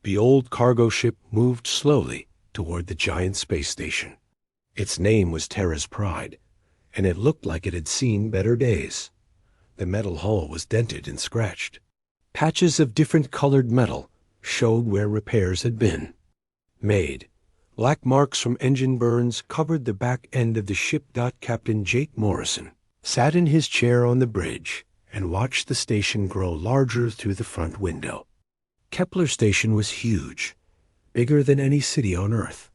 The old cargo ship moved slowly toward the giant space station. Its name was Terra's Pride, and it looked like it had seen better days. The metal hull was dented and scratched. Patches of different colored metal showed where repairs had been made. Black marks from engine burns covered the back end of the ship. Captain Jake Morrison sat in his chair on the bridge and watched the station grow larger through the front window. Kepler Station was huge, bigger than any city on Earth.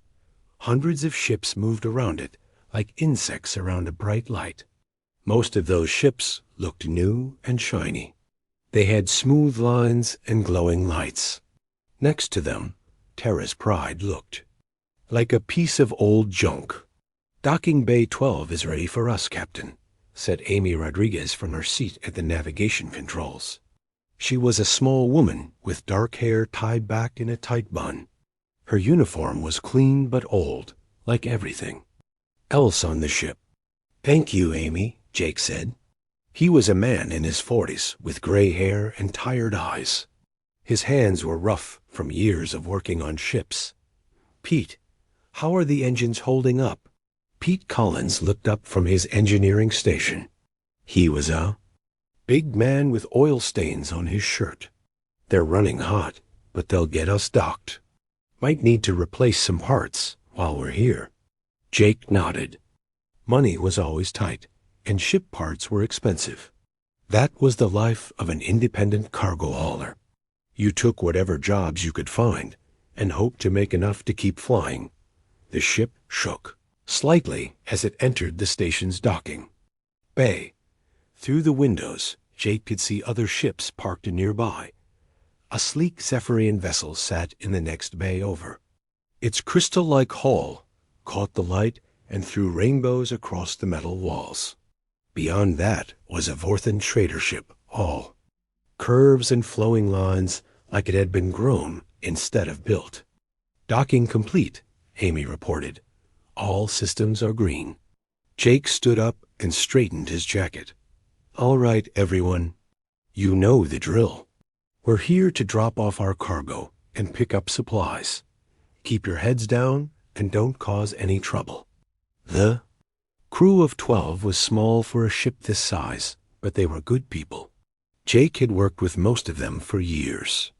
Hundreds of ships moved around it like insects around a bright light. Most of those ships looked new and shiny. They had smooth lines and glowing lights. Next to them, Terra's Pride looked like a piece of old junk. "Docking Bay 12 is ready for us, Captain," said Amy Rodriguez from her seat at the navigation controls. She was a small woman with dark hair tied back in a tight bun. Her uniform was clean but old, like everything else on the ship. "Thank you, Amy," Jake said. He was a man in his 40s with gray hair and tired eyes. His hands were rough from years of working on ships. "Pete, how are the engines holding up?" Pete Collins looked up from his engineering station. He was a big man with oil stains on his shirt. "They're running hot, but they'll get us docked. Might need to replace some parts while we're here." Jake nodded. Money was always tight, and ship parts were expensive. That was the life of an independent cargo hauler. You took whatever jobs you could find and hoped to make enough to keep flying. The ship shook slightly as it entered the station's docking bay. Through the windows, Jake could see other ships parked nearby. A sleek Zephyrian vessel sat in the next bay over. Its crystal-like hull caught the light and threw rainbows across the metal walls. Beyond that was a Vorthan trader ship, all curves and flowing lines like it had been grown instead of built. "Docking complete," Amy reported. "All systems are green." Jake stood up and straightened his jacket. "All right, everyone. You know the drill. We're here to drop off our cargo and pick up supplies. Keep your heads down and don't cause any trouble." The crew of 12 was small for a ship this size, but they were good people. Jake had worked with most of them for years.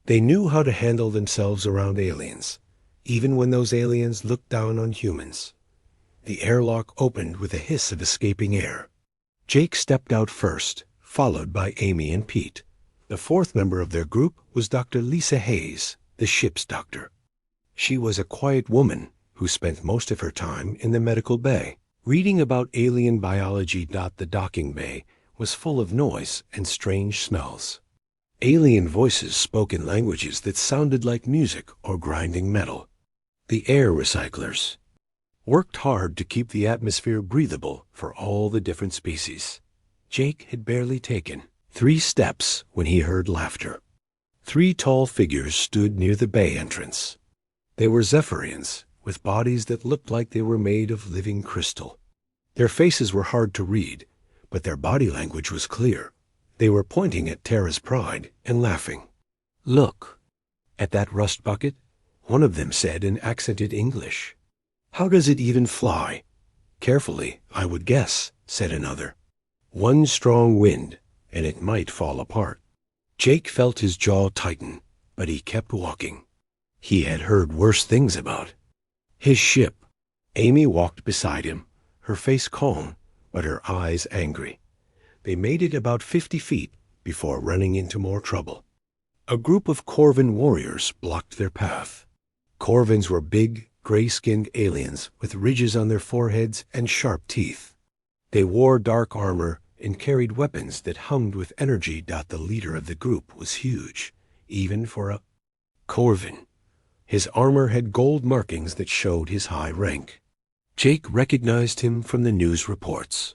They knew how to handle themselves around aliens, even when those aliens looked down on humans. The airlock opened with a hiss of escaping air. Jake stepped out first, followed by Amy and Pete. The fourth member of their group was Dr. Lisa Hayes, the ship's doctor. She was a quiet woman who spent most of her time in the medical bay, reading about alien biology. The docking bay was full of noise and strange smells. Alien voices spoke in languages that sounded like music or grinding metal. The air recyclers worked hard to keep the atmosphere breathable for all the different species. Jake had barely taken 3 steps when he heard laughter. 3 tall figures stood near the bay entrance. They were Zephyrians, with bodies that looked like they were made of living crystal. Their faces were hard to read, but their body language was clear. They were pointing at Terra's Pride and laughing. "Look at that rust bucket," one of them said in accented English. "How does it even fly?" "Carefully, I would guess," said another. "One strong wind, and it might fall apart." Jake felt his jaw tighten, but he kept walking. He had heard worse things about his ship. Amy walked beside him, her face calm, but her eyes angry. They made it about 50 feet before running into more trouble. A group of Corvan warriors blocked their path. Corvans were big, gray-skinned aliens with ridges on their foreheads and sharp teeth. They wore dark armor and carried weapons that hummed with energy. The leader of the group was huge, even for a Corvan. His armor had gold markings that showed his high rank. Jake recognized him from the news reports.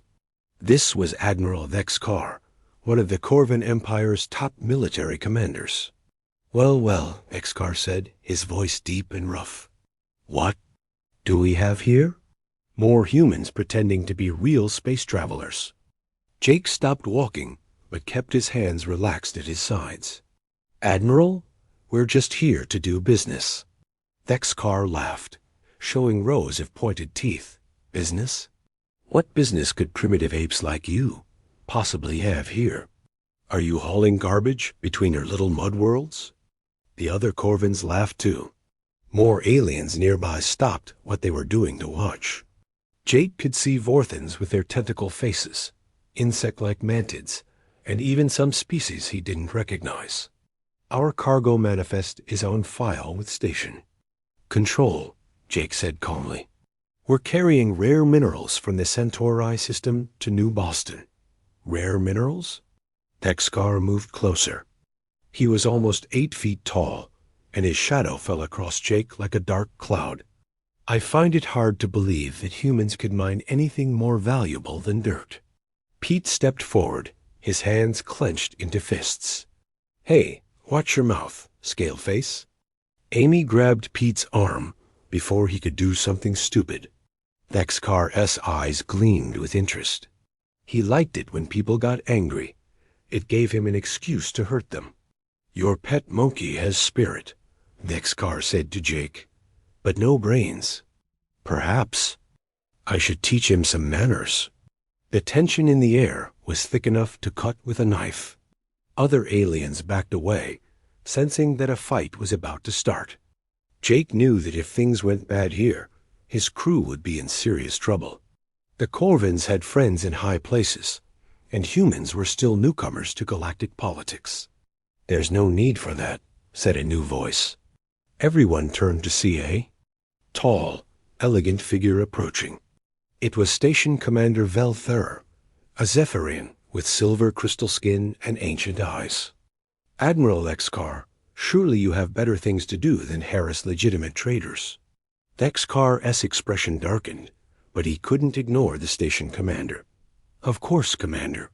This was Admiral Vexcar, one of the Corvan Empire's top military commanders. "Well, well," Vexcar said, his voice deep and rough. "What do we have here?" "More humans pretending to be real space travelers." Jake stopped walking, but kept his hands relaxed at his sides. "Admiral, We're just here to do business. Thexcar laughed, showing rows of pointed teeth. Business? What business could primitive apes like you possibly have here? Are you hauling garbage between your little mud worlds? The other Corvins laughed too. More aliens nearby stopped what they were doing to watch. Jake could see Vorthans with their tentacle faces, insect-like mantids, and even some species he didn't recognize. Our cargo manifest is on file with Station. Control, Jake said calmly. We're carrying rare minerals from the Centauri system to New Boston. Rare minerals? Thexcar moved closer. He was almost 8 feet tall, and his shadow fell across Jake like a dark cloud. I find it hard to believe that humans could mine anything more valuable than dirt. Pete stepped forward, his hands clenched into fists. Hey, watch your mouth, Scaleface. Amy grabbed Pete's arm before he could do something stupid. Thexcar's eyes gleamed with interest. He liked it when people got angry. It gave him an excuse to hurt them. Your pet monkey has spirit, Thexcar said to Jake, but no brains. Perhaps I should teach him some manners. The tension in the air was thick enough to cut with a knife. Other aliens backed away, sensing that a fight was about to start. Jake knew that if things went bad here, his crew would be in serious trouble. The Corvins had friends in high places, and humans were still newcomers to galactic politics. There's no need for that, said a new voice. Everyone turned to see a tall, elegant figure approaching. It was Station Commander Velthur, a Zephyrian with silver crystal skin and ancient eyes. Admiral Thexcar, surely you have better things to do than harass legitimate traders. Thexcar's expression darkened, but he couldn't ignore the station commander. Of course, Commander.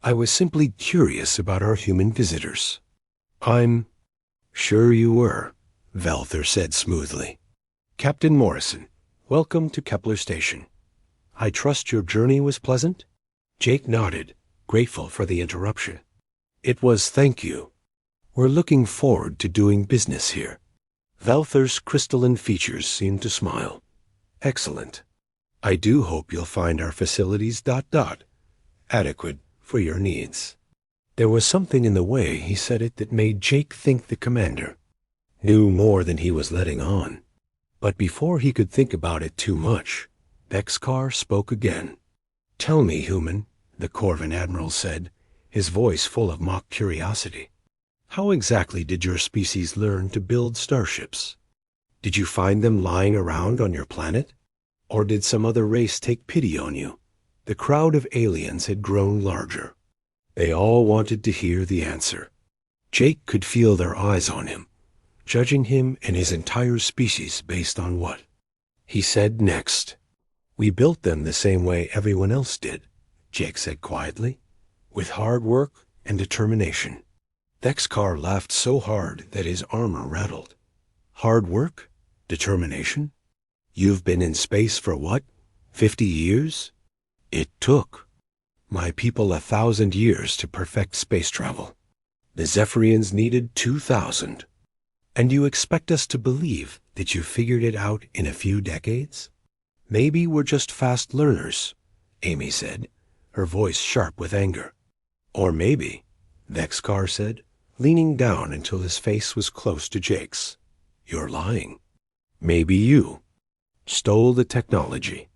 I was simply curious about our human visitors. I'm sure you were, Velthur said smoothly. Captain Morrison, welcome to Kepler Station. I trust your journey was pleasant? Jake nodded, grateful for the interruption. It was, thank you. We're looking forward to doing business here. Velthur's crystalline features seemed to smile. Excellent. I do hope you'll find our facilities ... adequate for your needs. There was something in the way he said it that made Jake think the commander knew more than he was letting on. But before he could think about it too much, Thexcar spoke again. Tell me, human, the Corvin Admiral said, his voice full of mock curiosity. How exactly did your species learn to build starships? Did you find them lying around on your planet? Or did some other race take pity on you? The crowd of aliens had grown larger. They all wanted to hear the answer. Jake could feel their eyes on him, judging him and his entire species based on what? He said next. We built them the same way everyone else did, Jake said quietly, with hard work and determination. Thexcar laughed so hard that his armor rattled. Hard work? Determination? You've been in space for what? 50 years? It took my people 1,000 years to perfect space travel. The Zephyrians needed 2,000. And you expect us to believe that you figured it out in a few decades? Maybe we're just fast learners, Amy said, her voice sharp with anger. Or maybe, Thexcar said, leaning down until his face was close to Jake's, you're lying. Maybe you stole the technology.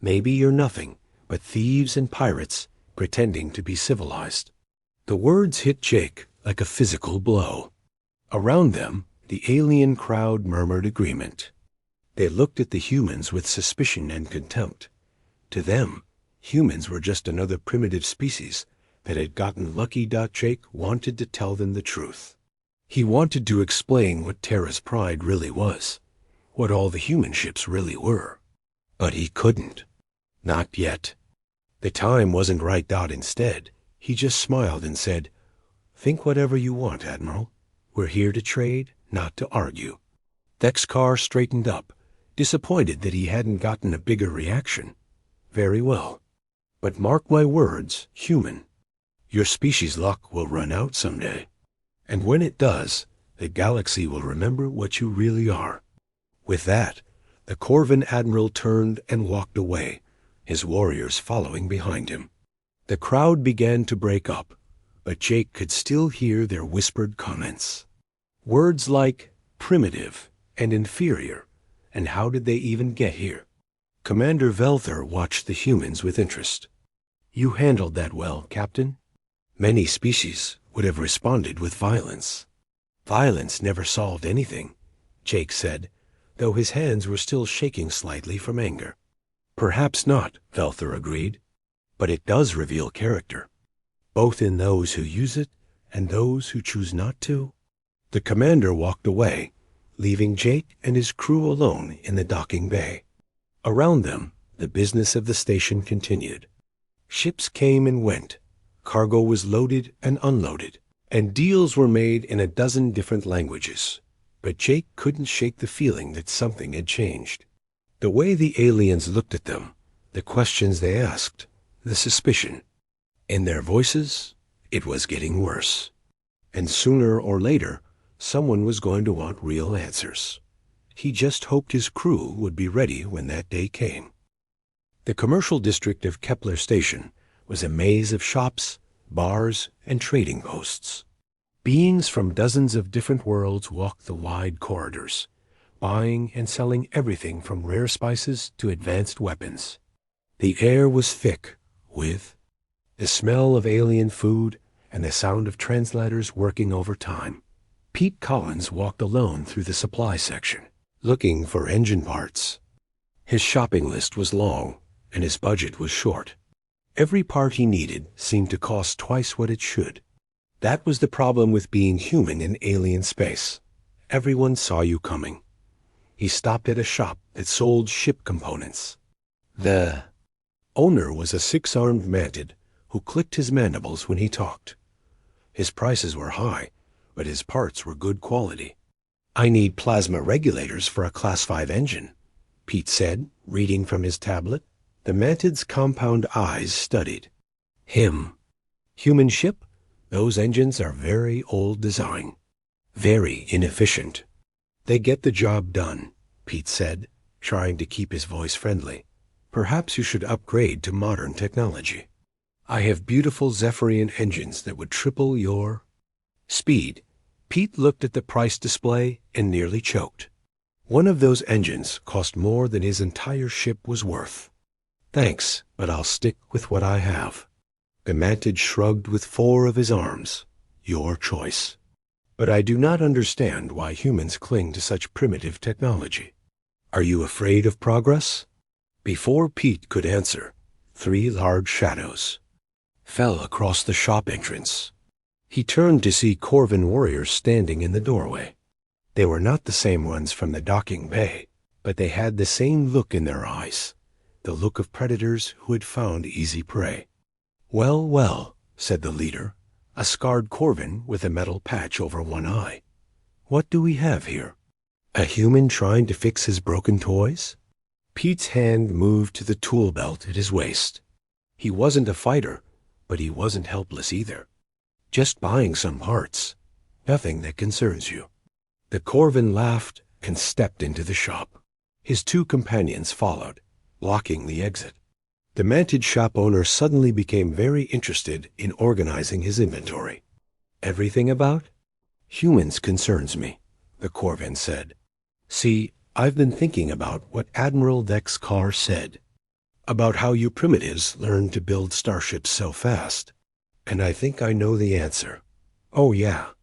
Maybe you're nothing but thieves and pirates pretending to be civilized. The words hit Jake like a physical blow. Around them, the alien crowd murmured agreement. They looked at the humans with suspicion and contempt. To them, humans were just another primitive species that had gotten lucky. Jake wanted to tell them the truth. He wanted to explain what Terra's pride really was, what all the human ships really were. But he couldn't. Not yet. The time wasn't right. Instead, he just smiled and said, Think whatever you want, Admiral. We're here to trade, not to argue. Thexcar straightened up, disappointed that he hadn't gotten a bigger reaction. Very well. But mark my words, human. Your species' luck will run out someday. And when it does, The galaxy will remember what you really are." With that, the Corvan admiral turned and walked away, his warriors following behind him. The crowd began to break up, but Jake could still hear their whispered comments. Words like primitive and inferior, and how did they even get here? Commander Velther watched the humans with interest. "You handled that well, Captain." Many species would have responded with violence. "Violence never solved anything," Jake said, though his hands were still shaking slightly from anger. "Perhaps not," Velther agreed, "but it does reveal character, both in those who use it and those who choose not to." The commander walked away, leaving Jake and his crew alone in the docking bay. Around them, the business of the station continued. Ships came and went, cargo was loaded and unloaded, and deals were made in a dozen different languages. But Jake couldn't shake the feeling that something had changed. The way the aliens looked at them, the questions they asked, the suspicion. In their voices, it was getting worse. And sooner or later, someone was going to want real answers. He just hoped his crew would be ready when that day came. The commercial district of Kepler Station was a maze of shops, bars, and trading posts. Beings from dozens of different worlds walked the wide corridors, buying and selling everything from rare spices to advanced weapons. The air was thick with the smell of alien food and the sound of translators working overtime. Pete Collins walked alone through the supply section, looking for engine parts. His shopping list was long, and his budget was short. Every part he needed seemed to cost twice what it should. That was the problem with being human in alien space. Everyone saw you coming. He stopped at a shop that sold ship components. The owner was a six-armed mantid who clicked his mandibles when he talked. His prices were high, but his parts were good quality. "I need plasma regulators for a Class 5 engine," Pete said, reading from his tablet. The mantid's compound eyes studied him. "Human ship? Those engines are very old design. Very inefficient." "They get the job done," Pete said, trying to keep his voice friendly. "Perhaps you should upgrade to modern technology. I have beautiful Zephyrian engines that would triple your speed." Pete looked at the price display and nearly choked. One of those engines cost more than his entire ship was worth. "Thanks, but I'll stick with what I have." The mantid shrugged with four of his arms. "Your choice. But I do not understand why humans cling to such primitive technology. Are you afraid of progress?" Before Pete could answer, 3 large shadows fell across the shop entrance. He turned to see Corvan warriors standing in the doorway. They were not the same ones from the docking bay, but they had the same look in their eyes, the look of predators who had found easy prey. "Well, well," said the leader, a scarred Corvan with a metal patch over one eye. "What do we have here? A human trying to fix his broken toys?" Pete's hand moved to the tool belt at his waist. He wasn't a fighter, but he wasn't helpless either. "Just buying some parts. Nothing that concerns you." The Corvan laughed and stepped into the shop. His 2 companions followed, blocking the exit. The mantid shop owner suddenly became very interested in organizing his inventory. "Everything about humans concerns me," the Corvan said. "See, I've been thinking about what Admiral Dex Carr said, about how you primitives learned to build starships so fast. And I think I know the answer." "Oh, yeah."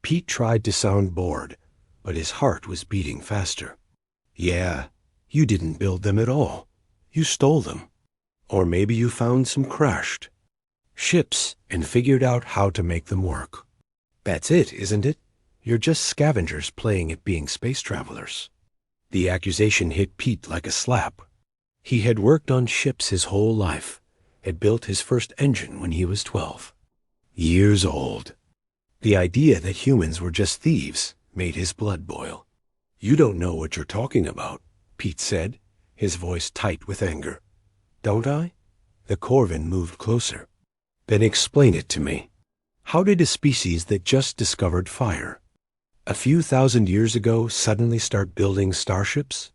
Pete tried to sound bored, but his heart was beating faster. "Yeah, you didn't build them at all. You stole them. Or maybe you found some crashed ships and figured out how to make them work. That's it, isn't it? You're just scavengers playing at being space travelers." The accusation hit Pete like a slap. He had worked on ships his whole life, had built his first engine when he was 12. Years old. The idea that humans were just thieves made his blood boil. "You don't know what you're talking about," Pete said, his voice tight with anger. "Don't I?" The Corvan moved closer. "Then explain it to me. How did a species that just discovered fire A few thousand years ago suddenly start building starships?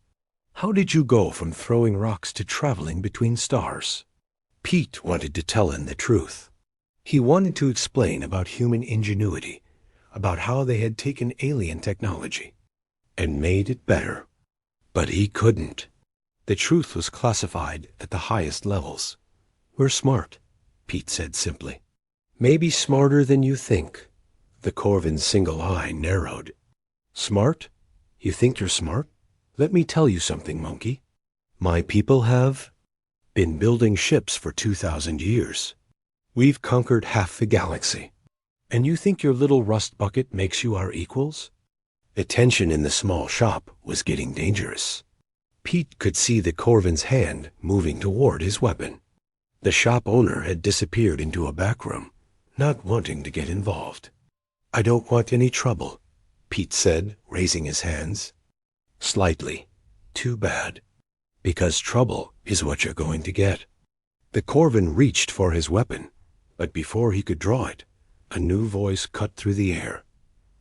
How did you go from throwing rocks to traveling between stars? Pete wanted to tell him the truth. He wanted to explain about human ingenuity, about how they had taken alien technology and made it better. But he couldn't. The truth was classified at the highest levels. We're smart, Pete said simply. Maybe smarter than you think. The Corvin's single eye narrowed. Smart? You think you're smart? Let me tell you something, monkey. My people have been building ships for 2,000 years. We've conquered half the galaxy. And you think your little rust bucket makes you our equals? The tension in the small shop was getting dangerous. Pete could see the Corvin's hand moving toward his weapon. The shop owner had disappeared into a back room, not wanting to get involved. I don't want any trouble, Pete said, raising his hands. Slightly. Too bad. Because trouble is what you're going to get. The Corvin reached for his weapon, but before he could draw it, a new voice cut through the air.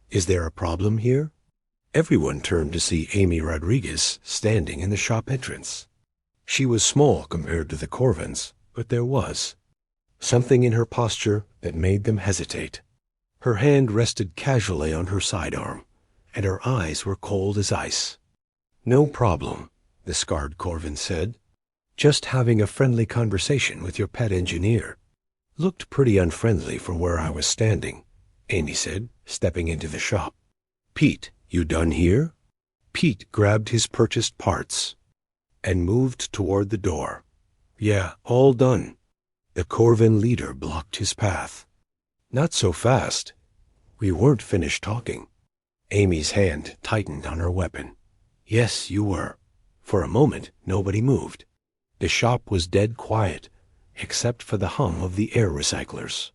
Is there a problem here? Everyone turned to see Amy Rodriguez standing in the shop entrance. She was small compared to the Corvins, but there was something in her posture that made them hesitate. Her hand rested casually on her sidearm, and her eyes were cold as ice. No problem, the scarred Corvin said. Just having a friendly conversation with your pet engineer. Looked pretty unfriendly from where I was standing, Amy said, stepping into the shop. Pete, you done here? Pete grabbed his purchased parts and moved toward the door. Yeah, all done. The Corvin leader blocked his path. Not so fast. We weren't finished talking. Amy's hand tightened on her weapon. Yes, you were. For a moment, nobody moved. The shop was dead quiet, except for the hum of the air recyclers.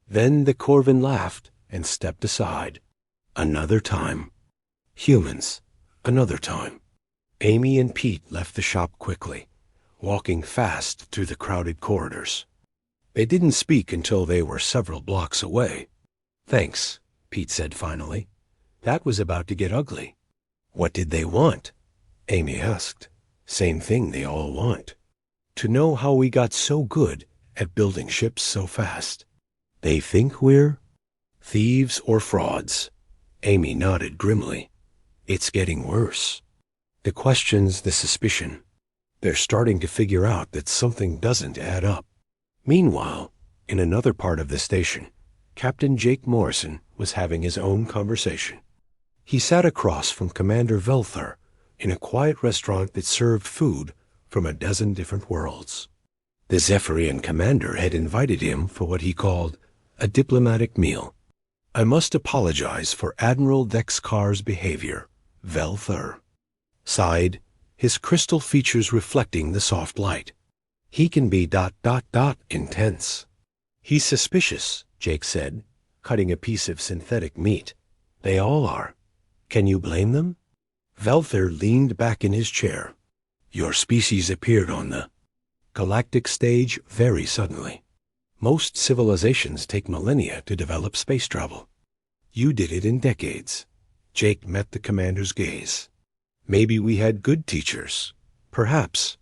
Then the Corvin laughed and stepped aside. Another time. Humans. Another time. Amy and Pete left the shop quickly, walking fast through the crowded corridors. They didn't speak until they were several blocks away. Thanks, Pete said finally. That was about to get ugly. What did they want? Amy asked. Same thing they all want. To know how we got so good at building ships so fast. They think we're thieves or frauds. Amy nodded grimly. It's getting worse. The questions, the suspicion. They're starting to figure out that something doesn't add up. Meanwhile, in another part of the station, Captain Jake Morrison was having his own conversation. He sat across from Commander Velthar in a quiet restaurant that served food from a dozen different worlds. The Zephyrian commander had invited him for what he called a diplomatic meal. I must apologize for Admiral Dexkar's behavior, Velthar sighed, his crystal features reflecting the soft light. He can be ... intense. He's suspicious, Jake said, cutting a piece of synthetic meat. They all are. Can you blame them? Velthar leaned back in his chair. Your species appeared on the galactic stage very suddenly. Most civilizations take millennia to develop space travel. You did it in decades. Jake met the commander's gaze. Maybe we had good teachers. Perhaps.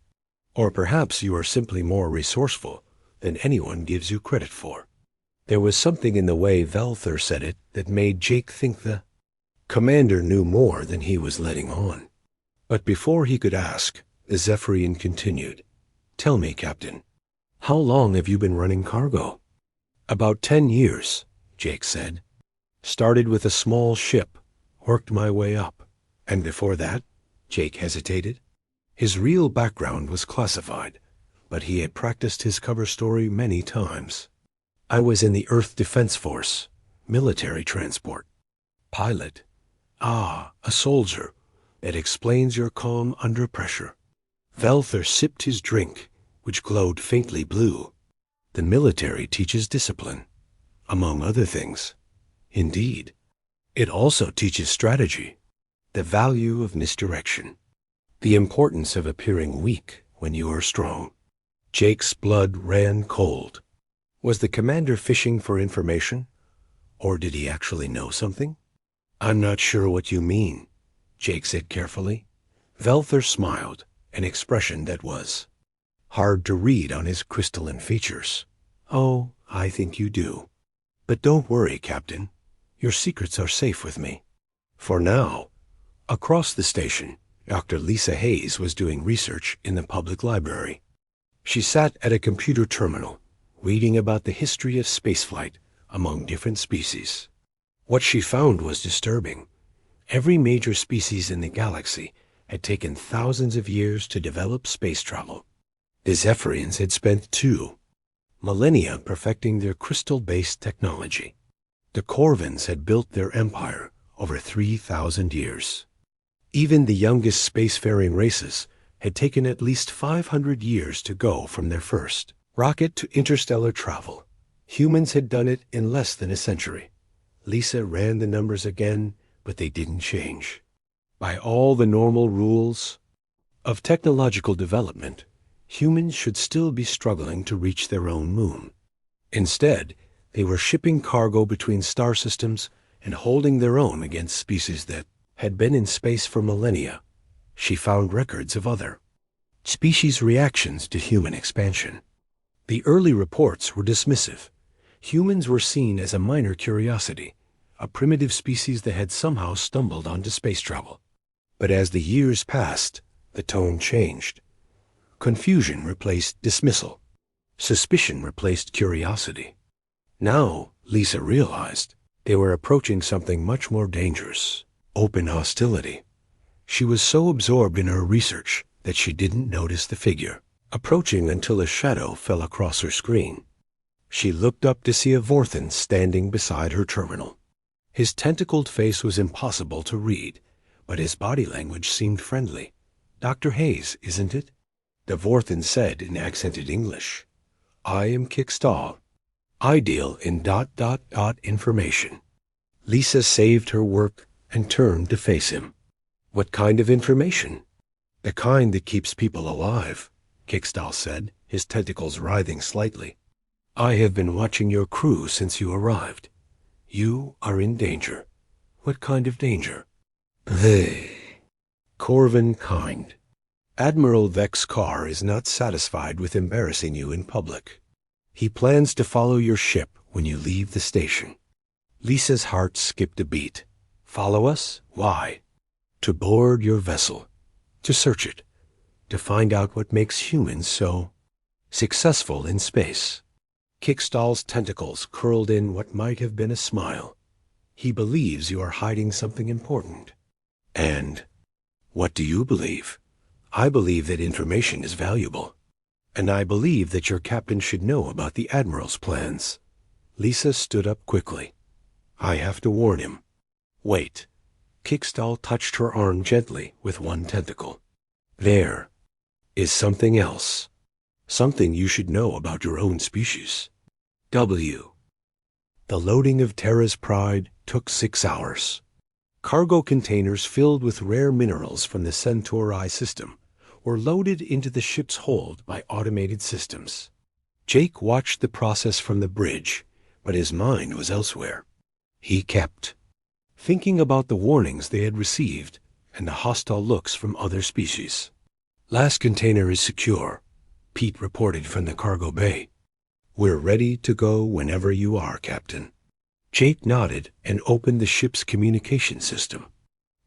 Or perhaps you are simply more resourceful than anyone gives you credit for. There was something in the way Velthar said it that made Jake think the commander knew more than he was letting on. But before he could ask, the Zephyrian continued. Tell me, Captain, how long have you been running cargo? About 10 years, Jake said. Started with a small ship, worked my way up. And before that, Jake hesitated. His real background was classified, but he had practiced his cover story many times. I was in the Earth Defense Force, military transport. Pilot. Ah, a soldier. It explains your calm under pressure. Velthar sipped his drink, which glowed faintly blue. The military teaches discipline, among other things. Indeed. It also teaches strategy, the value of misdirection, the importance of appearing weak when you are strong. Jake's blood ran cold. Was the commander fishing for information, or did he actually know something? I'm not sure what you mean, Jake said carefully. Velther smiled, an expression that was hard to read on his crystalline features. Oh, I think you do. But don't worry, Captain. Your secrets are safe with me. For now. Across the station, Dr. Lisa Hayes was doing research in the public library. She sat at a computer terminal, reading about the history of spaceflight among different species. What she found was disturbing. Every major species in the galaxy had taken thousands of years to develop space travel. The Zephyrians had spent 2 millennia perfecting their crystal-based technology. The Corvins had built their empire over 3,000 years. Even the youngest spacefaring races had taken at least 500 years to go from their first rocket to interstellar travel. Humans had done it in less than a century. Lisa ran the numbers again, but they didn't change. By all the normal rules of technological development, humans should still be struggling to reach their own moon. Instead, they were shipping cargo between star systems and holding their own against species that had been in space for millennia. She found records of other species' reactions to human expansion. The early reports were dismissive. Humans were seen as a minor curiosity, a primitive species that had somehow stumbled onto space travel. But as the years passed, the tone changed. Confusion replaced dismissal. Suspicion replaced curiosity. Now, Lisa realized, they were approaching something much more dangerous: open hostility. She was so absorbed in her research that she didn't notice the figure approaching until a shadow fell across her screen. She looked up to see a Vorthan standing beside her terminal. His tentacled face was impossible to read, but his body language seemed friendly. "Dr. Hayes, isn't it?" The Vorthan said in accented English. "I am Kickstall. I deal in ... information." Lisa saved her work and turned to face him. "What kind of information?" "The kind that keeps people alive," Kickstall said, his tentacles writhing slightly. "I have been watching your crew since you arrived. You are in danger." "What kind of danger?" "Corvin kind. Admiral Vex Carr is not satisfied with embarrassing you in public. He plans to follow your ship when you leave the station." Lisa's heart skipped a beat. "Follow us? Why?" "To board your vessel. To search it. To find out what makes humans so successful in space." Kickstall's tentacles curled in what might have been a smile. "He believes you are hiding something important." "And what do you believe?" "I believe that information is valuable. And I believe that your captain should know about the Admiral's plans." Lisa stood up quickly. "I have to warn him." "Wait." Kickstall touched her arm gently with one tentacle. "There is something else. Something you should know about your own species." W. The loading of Terra's Pride took 6 hours. Cargo containers filled with rare minerals from the Centauri system were loaded into the ship's hold by automated systems. Jake watched the process from the bridge, but his mind was elsewhere. He kept thinking about the warnings they had received and the hostile looks from other species. "Last container is secure," Pete reported from the cargo bay. "We're ready to go whenever you are, Captain." Jake nodded and opened the ship's communication system.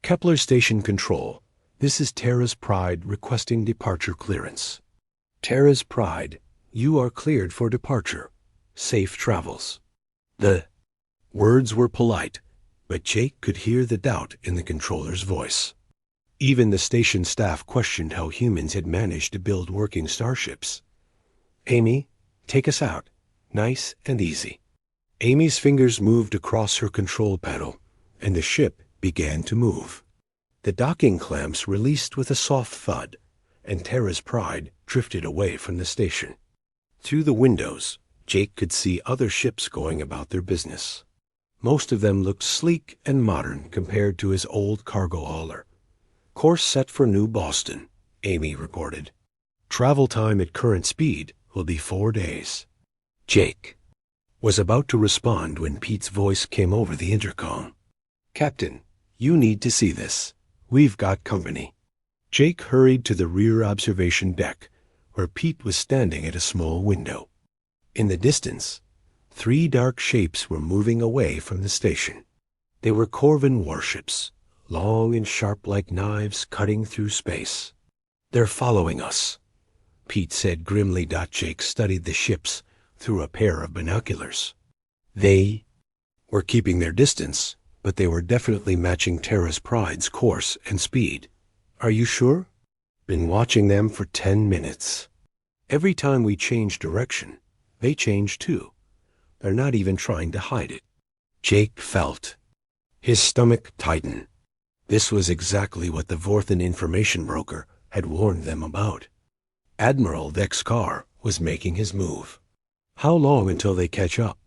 "Kepler Station Control, this is Terra's Pride requesting departure clearance." "Terra's Pride, you are cleared for departure. Safe travels." The words were polite, but Jake could hear the doubt in the controller's voice. Even the station staff questioned how humans had managed to build working starships. "Amy, take us out. Nice and easy." Amy's fingers moved across her control panel, and the ship began to move. The docking clamps released with a soft thud, and Terra's Pride drifted away from the station. Through the windows, Jake could see other ships going about their business. Most of them looked sleek and modern compared to his old cargo hauler. "Course set for New Boston," Amy reported. "Travel time at current speed will be 4 days." Jake was about to respond when Pete's voice came over the intercom. Captain, you need to see this. We've got company. Jake hurried to the rear observation deck, where Pete was standing at a small window. In the distance, 3 dark shapes were moving away from the station. They were Corvin warships, long and sharp like knives cutting through space. They're following us, Pete said grimly. Jake studied the ships through a pair of binoculars. They were keeping their distance, but they were definitely matching Terra's Pride's course and speed. Are you sure? Been watching them for 10 minutes. Every time we change direction, they change too. They're not even trying to hide it. Jake felt his stomach tighten. This was exactly what the Vorthan information broker had warned them about. Admiral Vexcar was making his move. How long until they catch up?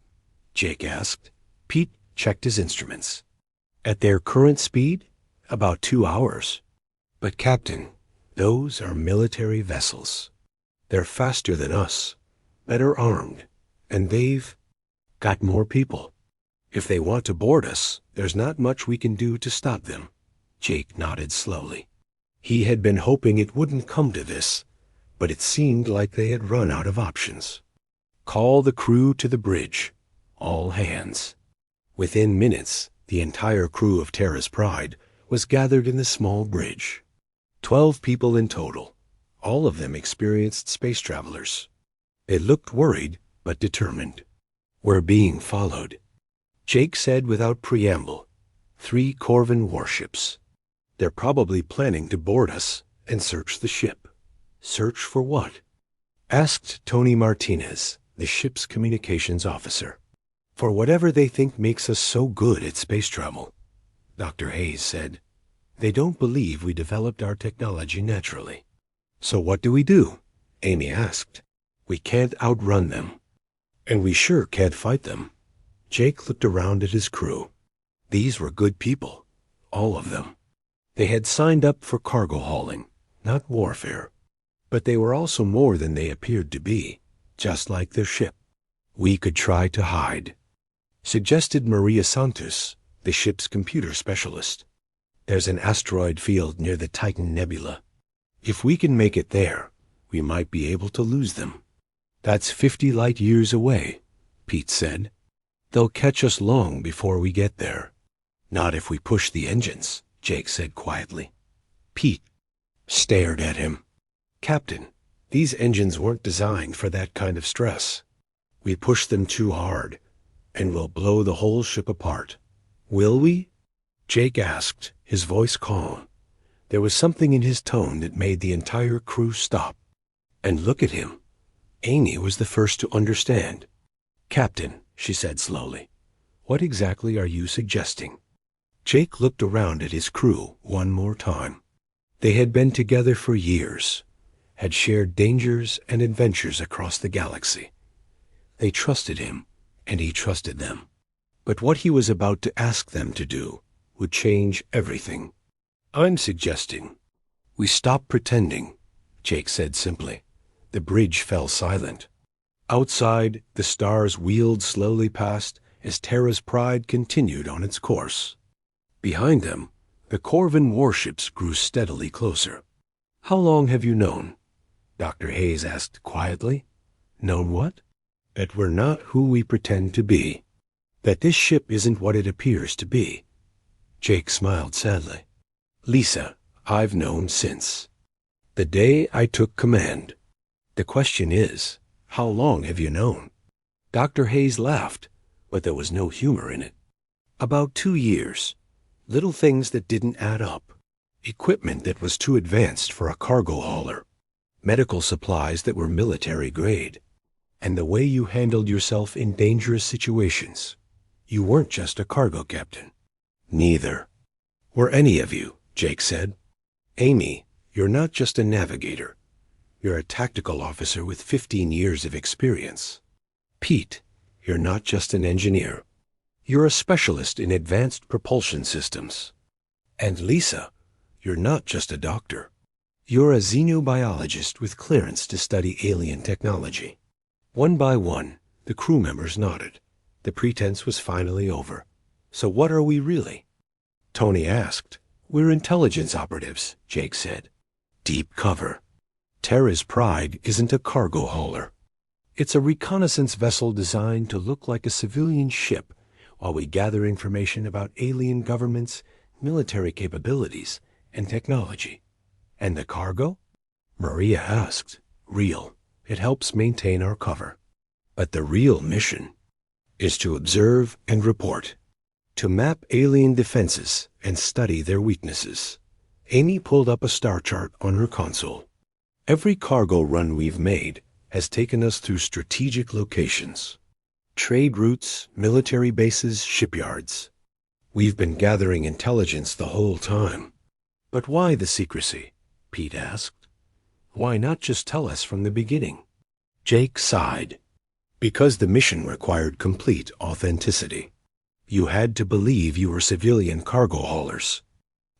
Jake asked. Pete checked his instruments. At their current speed, about 2 hours. But Captain, those are military vessels. They're faster than us, better armed, and they've got more people. If they want to board us, there's not much we can do to stop them. Jake nodded slowly. He had been hoping it wouldn't come to this, but it seemed like they had run out of options. Call the crew to the bridge. All hands. Within minutes, the entire crew of Terra's Pride was gathered in the small bridge. 12 people in total, all of them experienced space travelers. They looked worried, but determined. We're being followed, Jake said without preamble. 3 Corvin warships. They're probably planning to board us and search the ship. Search for what? Asked Tony Martinez, the ship's communications officer. For whatever they think makes us so good at space travel, Dr. Hayes said. They don't believe we developed our technology naturally. So what do? Amy asked. We can't outrun them. And we sure can't fight them. Jake looked around at his crew. These were good people, all of them. They had signed up for cargo hauling, not warfare. But they were also more than they appeared to be, just like their ship. We could try to hide, suggested Maria Santos, the ship's computer specialist. There's an asteroid field near the Titan Nebula. If we can make it there, we might be able to lose them. That's 50 light years away, Pete said. They'll catch us long before we get there. Not if we push the engines, Jake said quietly. Pete stared at him. Captain, these engines weren't designed for that kind of stress. We push them too hard, and we'll blow the whole ship apart. Will we? Jake asked, his voice calm. There was something in his tone that made the entire crew stop and look at him. Amy was the first to understand. Captain, she said slowly, what exactly are you suggesting? Jake looked around at his crew one more time. They had been together for years, had shared dangers and adventures across the galaxy. They trusted him, and he trusted them. But what he was about to ask them to do would change everything. I'm suggesting we stop pretending, Jake said simply. The bridge fell silent. Outside, the stars wheeled slowly past as Terra's Pride continued on its course. Behind them, the Corvin warships grew steadily closer. How long have you known? Dr. Hayes asked quietly. Known what? That we're not who we pretend to be. That this ship isn't what it appears to be. Jake smiled sadly. Lisa, I've known since the day I took command. The question is, how long have you known? Dr. Hayes laughed, but there was no humor in it. About 2 years. Little things that didn't add up. Equipment that was too advanced for a cargo hauler. Medical supplies that were military grade. And the way you handled yourself in dangerous situations. You weren't just a cargo captain. Neither were any of you, Jake said. Amy, you're not just a navigator. You're a tactical officer with 15 years of experience. Pete, you're not just an engineer. You're a specialist in advanced propulsion systems. And Lisa, you're not just a doctor. You're a xenobiologist with clearance to study alien technology. One by one, the crew members nodded. The pretense was finally over. So what are we really? Tony asked. We're intelligence operatives, Jake said. Deep cover. Terra's Pride isn't a cargo hauler. It's a reconnaissance vessel designed to look like a civilian ship while we gather information about alien governments, military capabilities, and technology. And the cargo? Maria asked. Real. It helps maintain our cover. But the real mission is to observe and report, to map alien defenses and study their weaknesses. Amy pulled up a star chart on her console. Every cargo run we've made has taken us through strategic locations. Trade routes, military bases, shipyards. We've been gathering intelligence the whole time. But why the secrecy? Pete asked. Why not just tell us from the beginning? Jake sighed. Because the mission required complete authenticity. You had to believe you were civilian cargo haulers.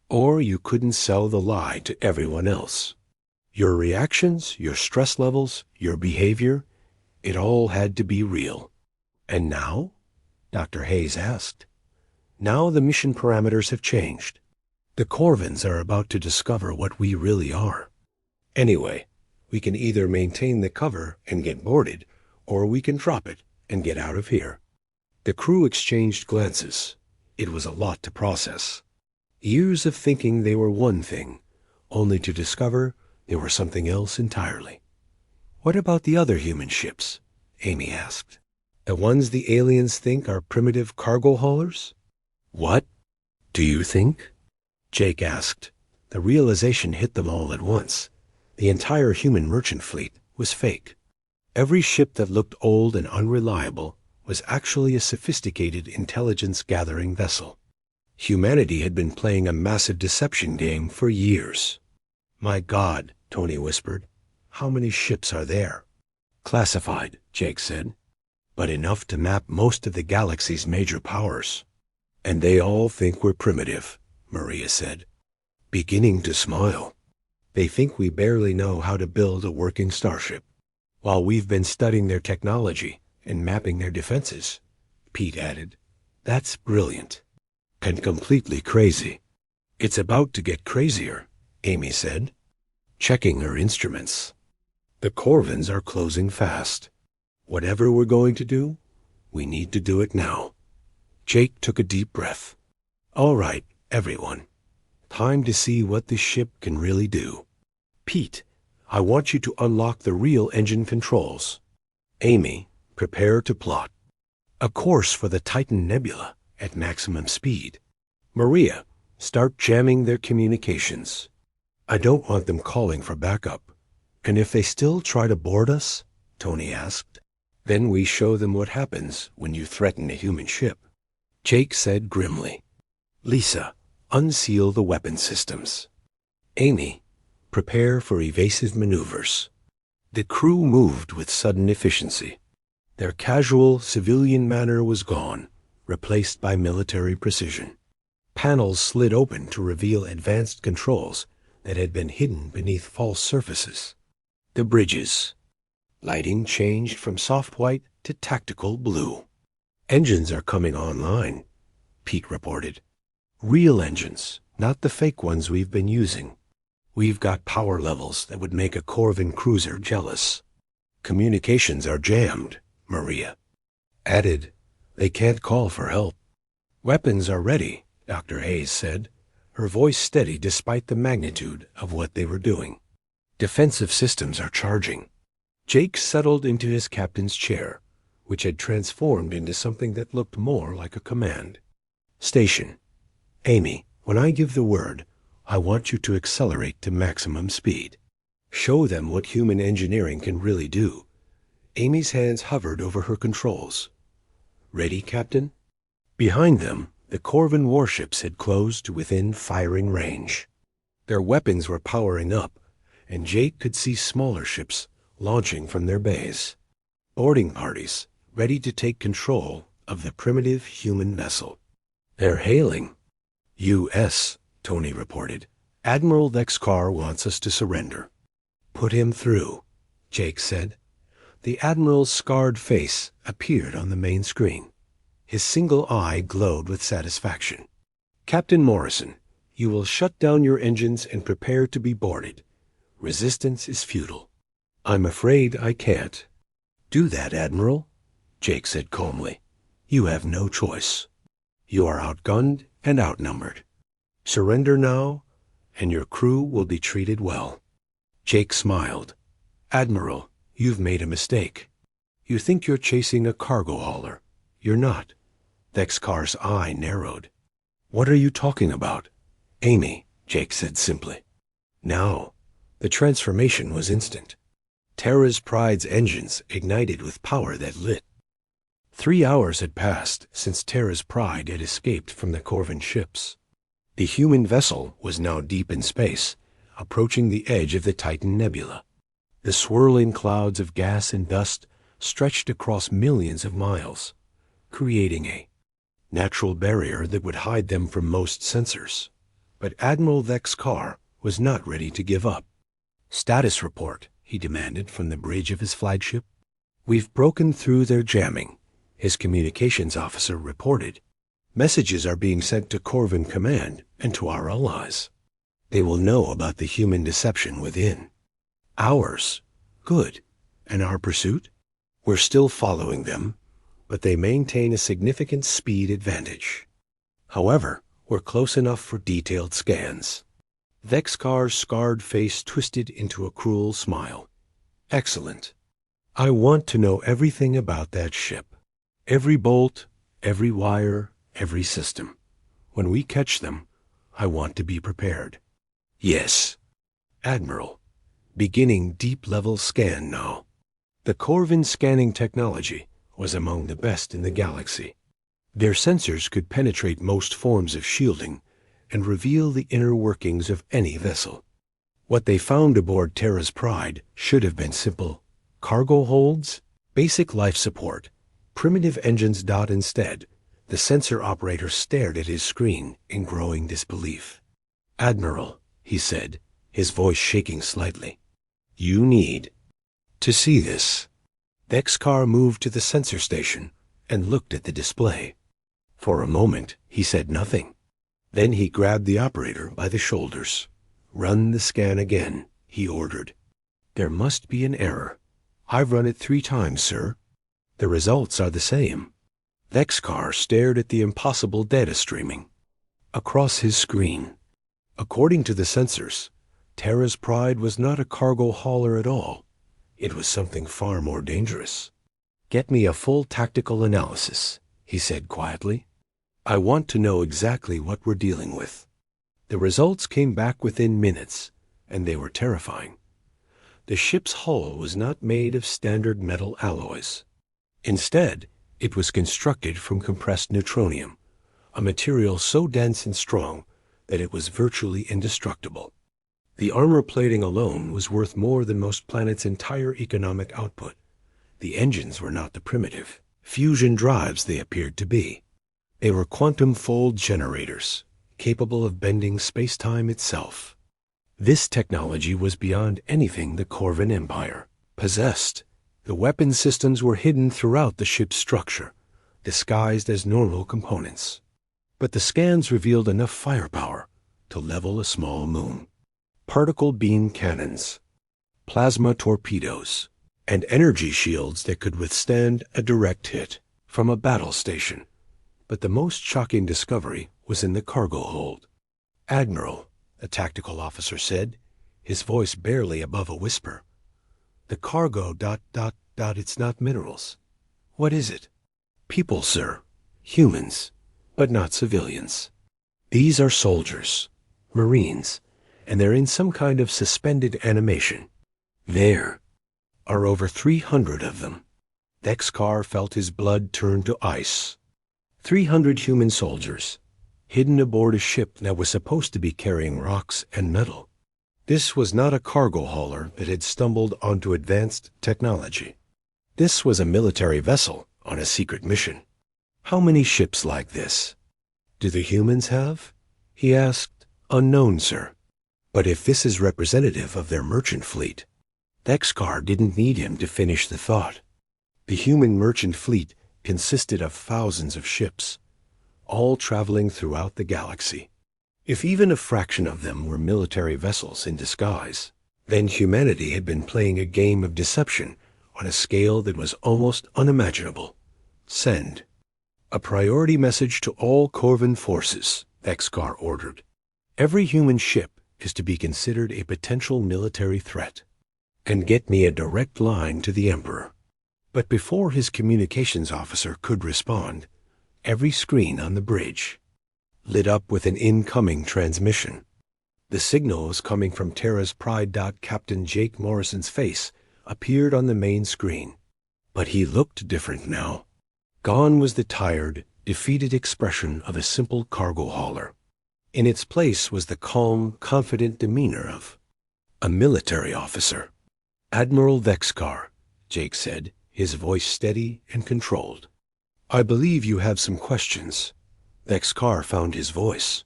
Or you couldn't sell the lie to everyone else. Your reactions, your stress levels, your behavior, it all had to be real. And now? Dr. Hayes asked. Now the mission parameters have changed. The Corvins are about to discover what we really are. Anyway, we can either maintain the cover and get boarded, or we can drop it and get out of here. The crew exchanged glances. It was a lot to process. Years of thinking they were one thing, only to discover they were something else entirely. What about the other human ships? Amy asked. The ones the aliens think are primitive cargo haulers? What do you think? Jake asked. The realization hit them all at once. The entire human merchant fleet was fake. Every ship that looked old and unreliable was actually a sophisticated intelligence-gathering vessel. Humanity had been playing a massive deception game for years. My God, Tony whispered. How many ships are there? Classified, Jake said. But enough to map most of the galaxy's major powers. And they all think we're primitive, Maria said, beginning to smile. They think we barely know how to build a working starship. While we've been studying their technology and mapping their defenses, Pete added. That's brilliant. And completely crazy. It's about to get crazier, Amy said, checking her instruments. The Corvins are closing fast. Whatever we're going to do, we need to do it now. Jake took a deep breath. All right, everyone. Time to see what this ship can really do. Pete, I want you to unlock the real engine controls. Amy, prepare to plot. A course for the Titan Nebula at maximum speed. Maria, start jamming their communications. I don't want them calling for backup. And if they still try to board us, Tony asked, then we show them what happens when you threaten a human ship. Jake said grimly. Lisa, unseal the weapon systems. Amy, prepare for evasive maneuvers. The crew moved with sudden efficiency. Their casual, civilian manner was gone, replaced by military precision. Panels slid open to reveal advanced controls that had been hidden beneath false surfaces. The bridges. Lighting changed from soft white to tactical blue. Engines are coming online, Pete reported. Real engines, not the fake ones we've been using. We've got power levels that would make a Corvin cruiser jealous. Communications are jammed, Maria added. They can't call for help. Weapons are ready, Dr. Hayes said, her voice steady despite the magnitude of what they were doing. Defensive systems are charging. Jake settled into his captain's chair, which had transformed into something that looked more like a command. Station. Amy, when I give the word, I want you to accelerate to maximum speed. Show them what human engineering can really do. Amy's hands hovered over her controls. Ready, Captain? Behind them, the Corvin warships had closed to within firing range. Their weapons were powering up, and Jake could see smaller ships launching from their bays. Boarding parties, ready to take control of the primitive human vessel. They're hailing. U.S., Tony reported. Admiral Vexcar wants us to surrender. Put him through, Jake said. The Admiral's scarred face appeared on the main screen. His single eye glowed with satisfaction. Captain Morrison, you will shut down your engines and prepare to be boarded. Resistance is futile. I'm afraid I can't. Do that, Admiral, Jake said calmly. You have no choice. You are outgunned and outnumbered. Surrender now, and your crew will be treated well. Jake smiled. Admiral, you've made a mistake. You think you're chasing a cargo hauler. You're not. Thexkar's eye narrowed. What are you talking about? Amy, Jake said simply. Now, the transformation was instant. Terra's Pride's engines ignited with power that lit. 3 hours had passed since Terra's Pride had escaped from the Corvin ships. The human vessel was now deep in space, approaching the edge of the Titan Nebula. The swirling clouds of gas and dust stretched across millions of miles, creating a natural barrier that would hide them from most sensors. But Admiral Thexkar was not ready to give up. Status report, he demanded from the bridge of his flagship. We've broken through their jamming, his communications officer reported. Messages are being sent to Corvin Command and to our allies. They will know about the human deception within. Ours? Good. And our pursuit? We're still following them, but they maintain a significant speed advantage. However, we're close enough for detailed scans. Thexkar's scarred face twisted into a cruel smile. Excellent. I want to know everything about that ship. Every bolt, every wire, every system. When we catch them, I want to be prepared. Yes. Admiral, beginning deep-level scan now. The Corvin scanning technology was among the best in the galaxy. Their sensors could penetrate most forms of shielding and reveal the inner workings of any vessel. What they found aboard Terra's Pride should have been simple. Cargo holds, basic life support, primitive engines. Instead, the sensor operator stared at his screen in growing disbelief. Admiral, he said, his voice shaking slightly. You need to see this. Thexkar moved to the sensor station and looked at the display. For a moment, he said nothing. Then he grabbed the operator by the shoulders. Run the scan again, he ordered. There must be an error. I've run it 3 times, sir. The results are the same. Thexkar stared at the impossible data streaming across his screen. According to the sensors, Terra's Pride was not a cargo hauler at all. It was something far more dangerous. Get me a full tactical analysis, he said quietly. I want to know exactly what we're dealing with. The results came back within minutes, and they were terrifying. The ship's hull was not made of standard metal alloys. Instead, it was constructed from compressed neutronium, a material so dense and strong that it was virtually indestructible. The armor plating alone was worth more than most planets' entire economic output. The engines were not the primitive fusion drives they appeared to be. They were quantum fold generators, capable of bending space-time itself. This technology was beyond anything the Corvin Empire possessed. The weapon systems were hidden throughout the ship's structure, disguised as normal components. But the scans revealed enough firepower to level a small moon. Particle beam cannons, plasma torpedoes, and energy shields that could withstand a direct hit from a battle station. But the most shocking discovery was in the cargo hold. Admiral, a tactical officer said, his voice barely above a whisper. The cargo... it's not minerals. What is it? People, sir. Humans, but not civilians. These are soldiers, Marines, and they're in some kind of suspended animation. There are over 300 of them. Thexkar felt his blood turn to ice. 300 human soldiers, hidden aboard a ship that was supposed to be carrying rocks and metal. This was not a cargo hauler that had stumbled onto advanced technology. This was a military vessel on a secret mission. How many ships like this do the humans have? He asked. Unknown, sir. But if this is representative of their merchant fleet, Thexkar didn't need him to finish the thought. The human merchant fleet consisted of thousands of ships, all traveling throughout the galaxy. If even a fraction of them were military vessels in disguise, then humanity had been playing a game of deception on a scale that was almost unimaginable. Send. A priority message to all Corvin forces, Vexcar ordered. Every human ship is to be considered a potential military threat. And get me a direct line to the Emperor. But before his communications officer could respond, every screen on the bridge lit up with an incoming transmission. The signals coming from Terra's Pride. Captain Jake Morrison's face appeared on the main screen. But he looked different now. Gone was the tired, defeated expression of a simple cargo hauler. In its place was the calm, confident demeanor of a military officer. Admiral Vexcar, Jake said, his voice steady and controlled. I believe you have some questions. Vexcar found his voice.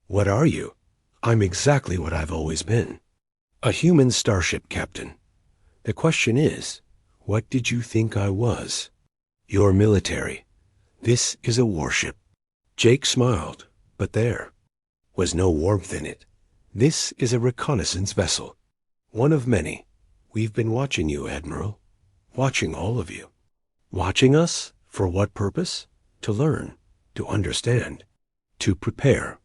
What are you? I'm exactly what I've always been. A human starship captain. The question is, what did you think I was? You're military. This is a warship. Jake smiled, but there was no warmth in it. This is a reconnaissance vessel. One of many. We've been watching you, Admiral. Watching all of you. Watching us? For what purpose? To learn. To understand. To prepare.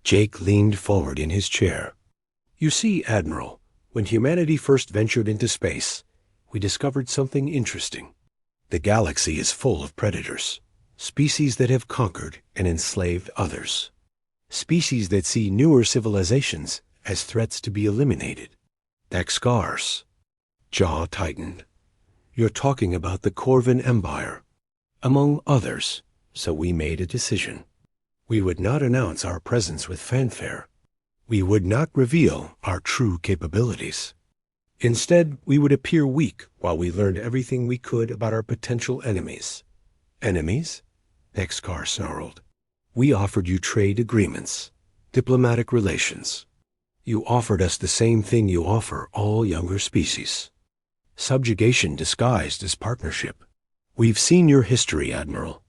Jake leaned forward in his chair. You see, Admiral, when humanity first ventured into space, we discovered something interesting. The galaxy is full of predators. Species that have conquered and enslaved others. Species that see newer civilizations as threats to be eliminated. Vexcar's jaw tightened. You're talking about the Corvin Empire, among others, so we made a decision. We would not announce our presence with fanfare. We would not reveal our true capabilities. Instead, we would appear weak while we learned everything we could about our potential enemies. Enemies? Vexcar snarled. We offered you trade agreements, diplomatic relations. You offered us the same thing you offer all younger species. Subjugation disguised as partnership. We've seen your history, Admiral.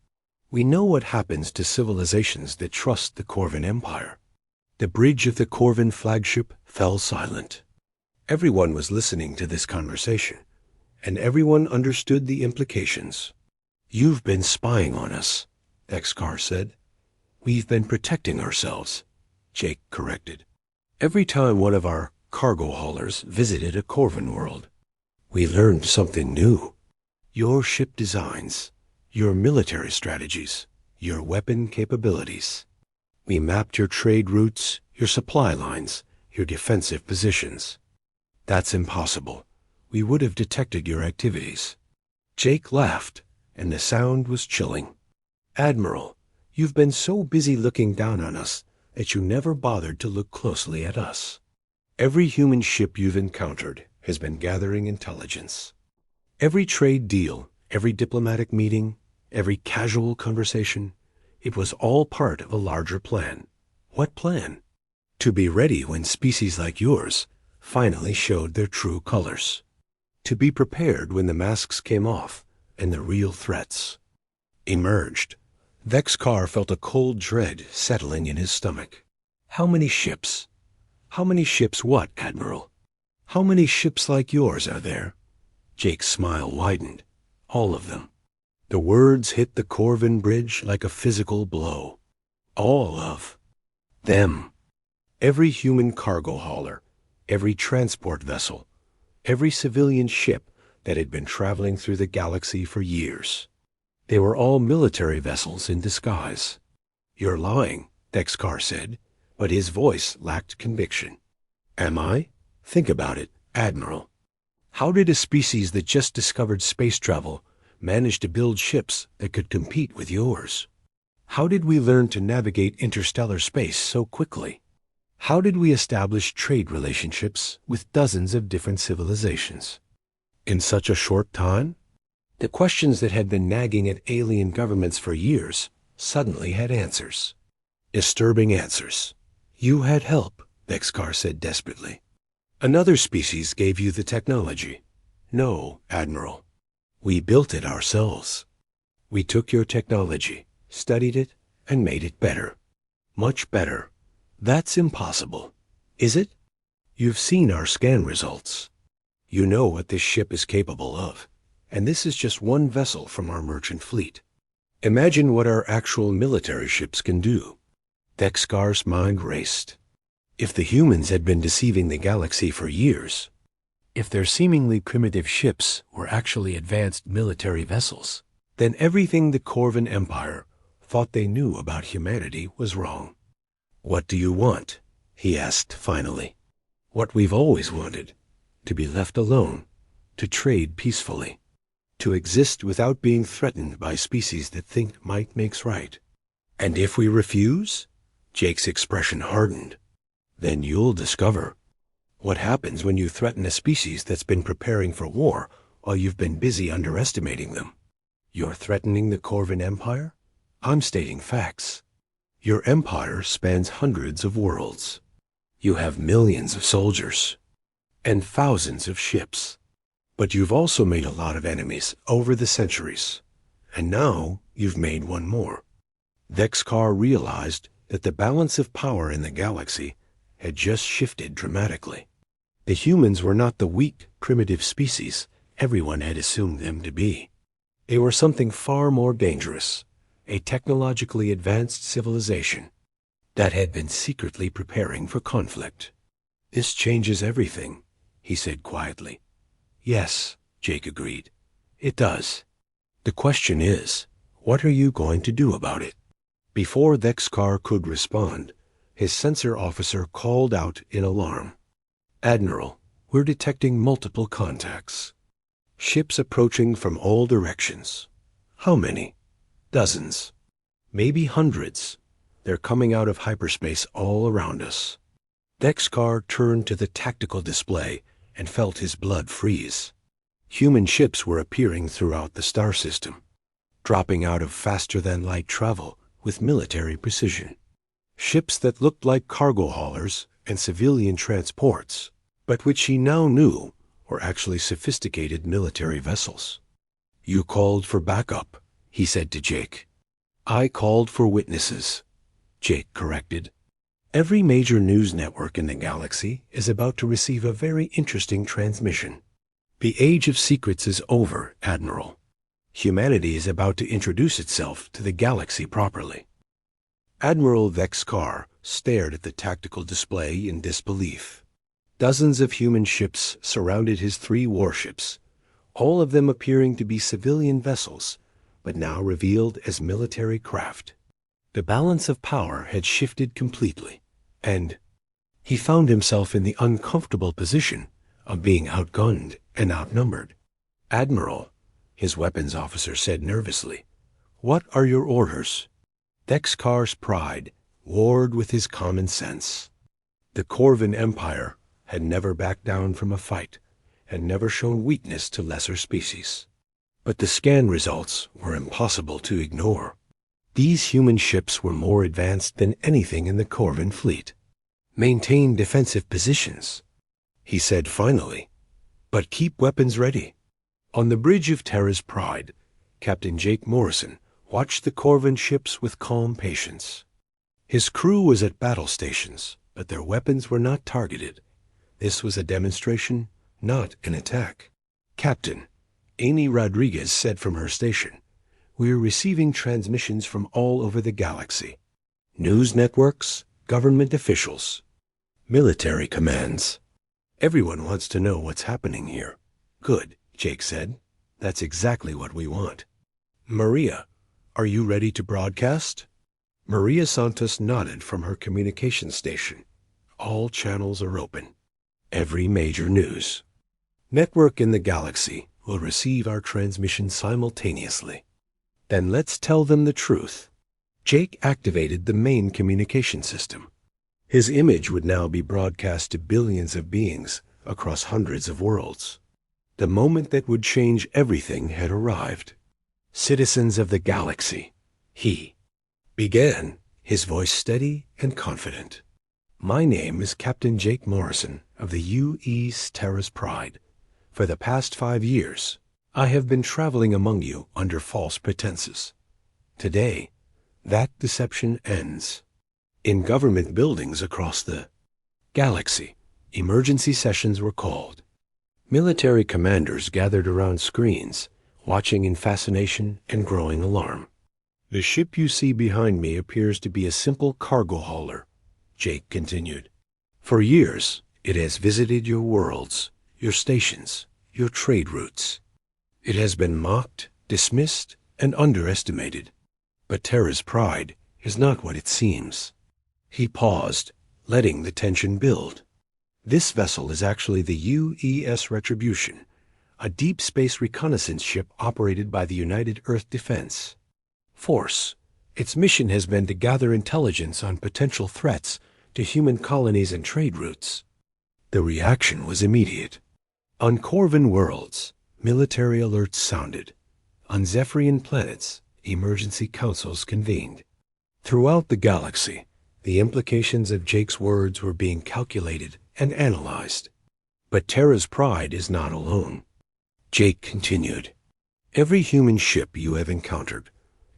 We know what happens to civilizations that trust the Corvin Empire. The bridge of the Corvin flagship fell silent. Everyone was listening to this conversation, and everyone understood the implications. You've been spying on us, Vexcar said. We've been protecting ourselves, Jake corrected. Every time one of our cargo haulers visited a Corvin world, we learned something new. Your ship designs, your military strategies, your weapon capabilities. We mapped your trade routes, your supply lines, your defensive positions. That's impossible. We would have detected your activities. Jake laughed, and the sound was chilling. Admiral, you've been so busy looking down on us that you never bothered to look closely at us. Every human ship you've encountered has been gathering intelligence. Every trade deal, every diplomatic meeting, every casual conversation, it was all part of a larger plan. What plan? To be ready when species like yours finally showed their true colors. To be prepared when the masks came off and the real threats emerged. Vexcar felt a cold dread settling in his stomach. How many ships? How many ships what, Admiral? How many ships like yours are there? Jake's smile widened. All of them. The words hit the Corvin bridge like a physical blow. All of them. Every human cargo hauler, every transport vessel, every civilian ship that had been traveling through the galaxy for years. They were all military vessels in disguise. You're lying, Vexcar said, but his voice lacked conviction. Am I? Think about it, Admiral. How did a species that just discovered space travel manage to build ships that could compete with yours? How did we learn to navigate interstellar space so quickly? How did we establish trade relationships with dozens of different civilizations? In such a short time? The questions that had been nagging at alien governments for years suddenly had answers. Disturbing answers. You had help, Vexcar said desperately. Another species gave you the technology. No, Admiral. We built it ourselves. We took your technology, studied it, and made it better. Much better. That's impossible. Is it? You've seen our scan results. You know what this ship is capable of, and this is just one vessel from our merchant fleet. Imagine what our actual military ships can do. Dexkar's mind raced. If the humans had been deceiving the galaxy for years, if their seemingly primitive ships were actually advanced military vessels, then everything the Corvan Empire thought they knew about humanity was wrong. "What do you want?" he asked finally. "What we've always wanted. To be left alone, to trade peacefully, to exist without being threatened by species that think might makes right. And if we refuse?" Jake's expression hardened. "Then you'll discover. What happens when you threaten a species that's been preparing for war while you've been busy underestimating them? You're threatening the Corvan Empire? I'm stating facts. Your empire spans hundreds of worlds. You have millions of soldiers and thousands of ships. But you've also made a lot of enemies over the centuries. And now you've made one more." Dexkar realized that the balance of power in the galaxy had just shifted dramatically. The humans were not the weak, primitive species everyone had assumed them to be. They were something far more dangerous, a technologically advanced civilization that had been secretly preparing for conflict. "This changes everything," he said quietly. "Yes," Jake agreed. "It does. The question is, what are you going to do about it?" Before Dexkar could respond, his sensor officer called out in alarm. "Admiral, we're detecting multiple contacts. Ships approaching from all directions. How many? Dozens. Maybe hundreds. They're coming out of hyperspace all around us." Dexkar turned to the tactical display and felt his blood freeze. Human ships were appearing throughout the star system, dropping out of faster-than-light travel with military precision. Ships that looked like cargo haulers and civilian transports, but which he now knew were actually sophisticated military vessels. "You called for backup," he said to Jake. "I called for witnesses," Jake corrected. "Every major news network in the galaxy is about to receive a very interesting transmission. The age of secrets is over, Admiral. Humanity is about to introduce itself to the galaxy properly." Admiral Dexkar stared at the tactical display in disbelief. Dozens of human ships surrounded his 3 warships, all of them appearing to be civilian vessels, but now revealed as military craft. The balance of power had shifted completely, and he found himself in the uncomfortable position of being outgunned and outnumbered. "Admiral," his weapons officer said nervously, "what are your orders?" Dexkar's pride warred with his common sense. The Corvan Empire had never backed down from a fight, had never shown weakness to lesser species. But the scan results were impossible to ignore. These human ships were more advanced than anything in the Corvan fleet. "Maintain defensive positions," he said finally, "but keep weapons ready." On the bridge of Terra's Pride, Captain Jake Morrison watched the Corvan ships with calm patience. His crew was at battle stations, but their weapons were not targeted. This was a demonstration, not an attack. "Captain," Amy Rodriguez said from her station, "we're receiving transmissions from all over the galaxy. News networks, government officials, military commands. Everyone wants to know what's happening here." "Good," Jake said. "That's exactly what we want. Maria, are you ready to broadcast?" Maria Santos nodded from her communication station. "All channels are open. Every major news network in the galaxy will receive our transmission simultaneously." "Then let's tell them the truth." Jake activated the main communication system. His image would now be broadcast to billions of beings across hundreds of worlds. The moment that would change everything had arrived. "Citizens of the galaxy," he began, his voice steady and confident. "My name is Captain Jake Morrison of the U.E.'s Terra's Pride. For the past 5 years, I have been traveling among you under false pretenses. Today, That deception ends. In government buildings across the galaxy, emergency sessions were called. Military commanders gathered around screens, watching in fascination and growing alarm. The ship you see behind me appears to be a simple cargo hauler, Jake continued. For years, it has visited your worlds, your stations, your trade routes. It has been mocked, dismissed, and underestimated. But Terra's pride is not what it seems. He paused, letting the tension build. This vessel is actually the UES Retribution, a deep space reconnaissance ship operated by the United Earth Defense Force. Its mission has been to gather intelligence on potential threats to human colonies and trade routes. The reaction was immediate. On Corvin worlds, military alerts sounded. On Zephyrian planets, emergency councils convened. Throughout the galaxy, the implications of Jake's words were being calculated and analyzed. But Terra's pride is not alone. Jake continued. Every human ship you have encountered,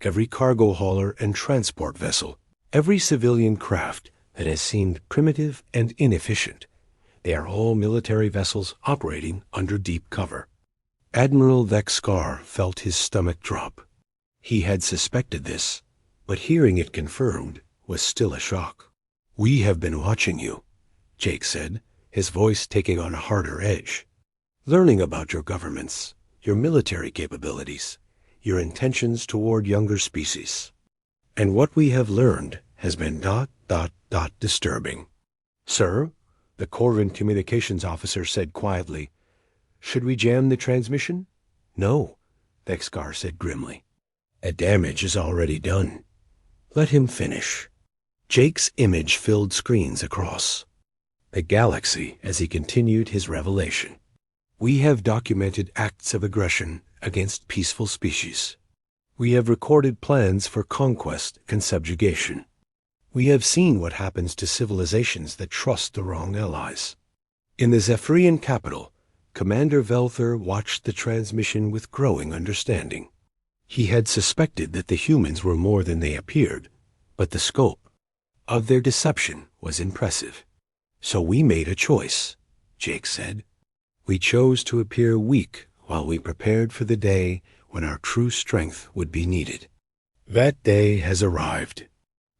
every cargo hauler and transport vessel, every civilian craft that has seemed primitive and inefficient, they are all military vessels operating under deep cover. Admiral Vexcar felt his stomach drop. He had suspected this, but hearing it confirmed was still a shock. We have been watching you, Jake said, his voice taking on a harder edge. Learning about your governments, your military capabilities, your intentions toward younger species. And what we have learned has been ... disturbing. Sir, the Corvin communications officer said quietly. Should we jam the transmission? No, Vexcar said grimly. A damage is already done. Let him finish. Jake's image filled screens across the galaxy as he continued his revelation. We have documented acts of aggression against peaceful species. We have recorded plans for conquest and subjugation. We have seen what happens to civilizations that trust the wrong allies. In the Zephyrian capital, Commander Velther watched the transmission with growing understanding. He had suspected that the humans were more than they appeared, but the scope of their deception was impressive. So we made a choice, Jake said. We chose to appear weak while we prepared for the day when our true strength would be needed. That day has arrived.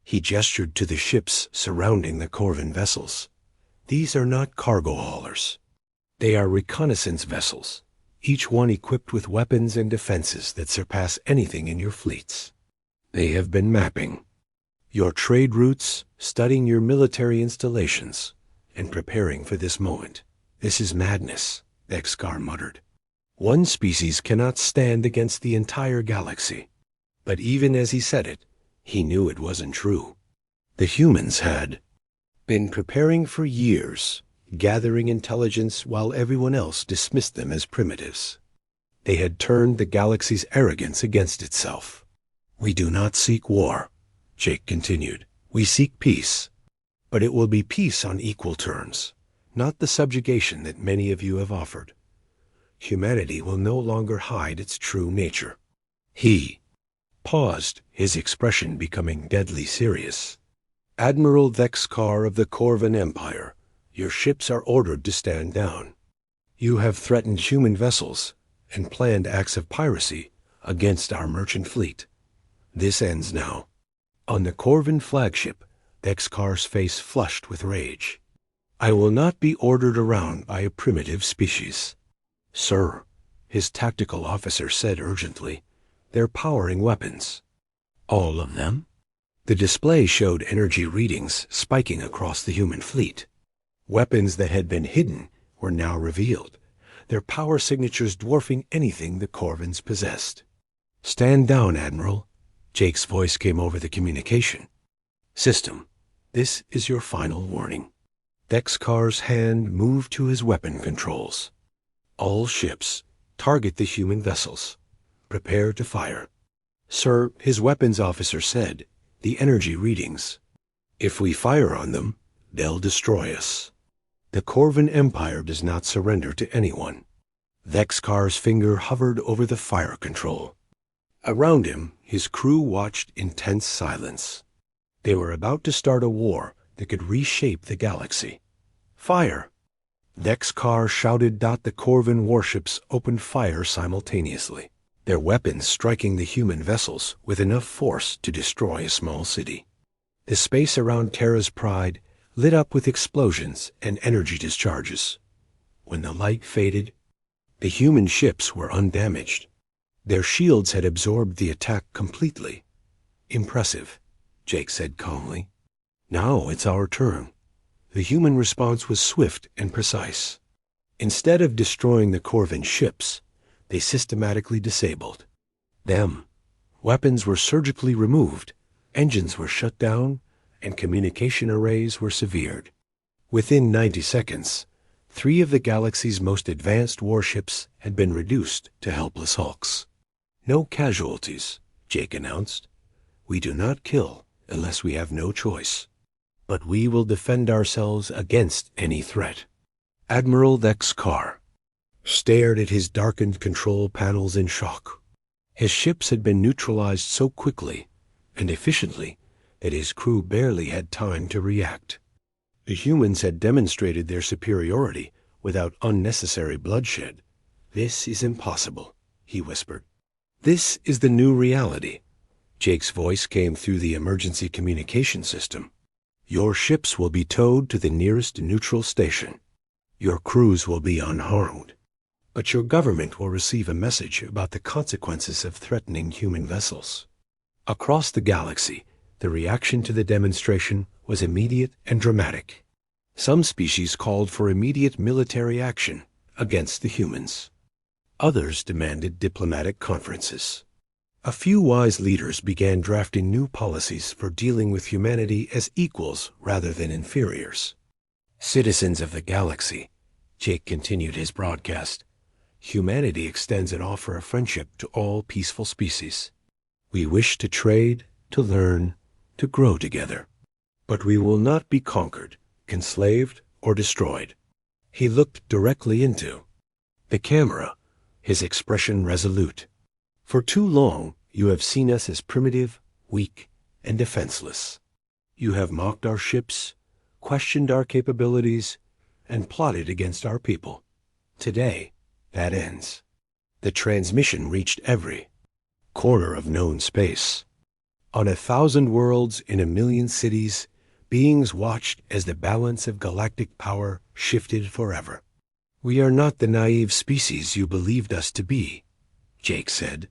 He gestured to the ships surrounding the Corvin vessels. These are not cargo haulers. They are reconnaissance vessels, each one equipped with weapons and defenses that surpass anything in your fleets. They have been mapping your trade routes, studying your military installations, and preparing for this moment. This is madness, Vexcar muttered. One species cannot stand against the entire galaxy. But even as he said it, he knew it wasn't true. The humans had been preparing for years, gathering intelligence while everyone else dismissed them as primitives. They had turned the galaxy's arrogance against itself. We do not seek war, Jake continued. We seek peace. But it will be peace on equal terms, not the subjugation that many of you have offered. Humanity will no longer hide its true nature. He paused, his expression becoming deadly serious. Admiral Vexcar of the Corvin Empire, your ships are ordered to stand down. You have threatened human vessels and planned acts of piracy against our merchant fleet. This ends now. On the Corvin flagship, Vexcar's face flushed with rage. I will not be ordered around by a primitive species. Sir, his tactical officer said urgently, they're powering weapons. All of them? The display showed energy readings spiking across the human fleet. Weapons that had been hidden were now revealed, their power signatures dwarfing anything the Corvins possessed. Stand down, Admiral. Jake's voice came over the communication. System, this is your final warning. Vexcar's hand moved to his weapon controls. All ships, target the human vessels. Prepare to fire. Sir, his weapons officer said, the energy readings. If we fire on them, they'll destroy us. The Corvin Empire does not surrender to anyone. Vexcar's finger hovered over the fire control. Around him, his crew watched in tense silence. They were about to start a war that could reshape the galaxy. Fire! Dexcar shouted. The Corvin warships opened fire simultaneously, their weapons striking the human vessels with enough force to destroy a small city. The space around Terra's Pride lit up with explosions and energy discharges. When the light faded, the human ships were undamaged. Their shields had absorbed the attack completely. Impressive, Jake said calmly. Now it's our turn. The human response was swift and precise. Instead of destroying the Corvin ships, they systematically disabled them. Weapons were surgically removed, engines were shut down, and communication arrays were severed. Within 90 seconds, 3 of the galaxy's most advanced warships had been reduced to helpless hulks. No casualties, Jake announced. We do not kill unless we have no choice. But we will defend ourselves against any threat. Admiral Dexcar stared at his darkened control panels in shock. His ships had been neutralized so quickly and efficiently that his crew barely had time to react. The humans had demonstrated their superiority without unnecessary bloodshed. This is impossible, he whispered. This is the new reality. Jake's voice came through the emergency communication system. Your ships will be towed to the nearest neutral station. Your crews will be unharmed. But your government will receive a message about the consequences of threatening human vessels. Across the galaxy, the reaction to the demonstration was immediate and dramatic. Some species called for immediate military action against the humans. Others demanded diplomatic conferences. A few wise leaders began drafting new policies for dealing with humanity as equals rather than inferiors. Citizens of the galaxy, Jake continued his broadcast, humanity extends an offer of friendship to all peaceful species. We wish to trade, to learn, to grow together. But we will not be conquered, enslaved, or destroyed. He looked directly into the camera, his expression resolute. For too long, you have seen us as primitive, weak, and defenseless. You have mocked our ships, questioned our capabilities, and plotted against our people. Today, that ends. The transmission reached every corner of known space. On 1,000 worlds in 1,000,000 cities, beings watched as the balance of galactic power shifted forever. We are not the naive species you believed us to be, Jake said.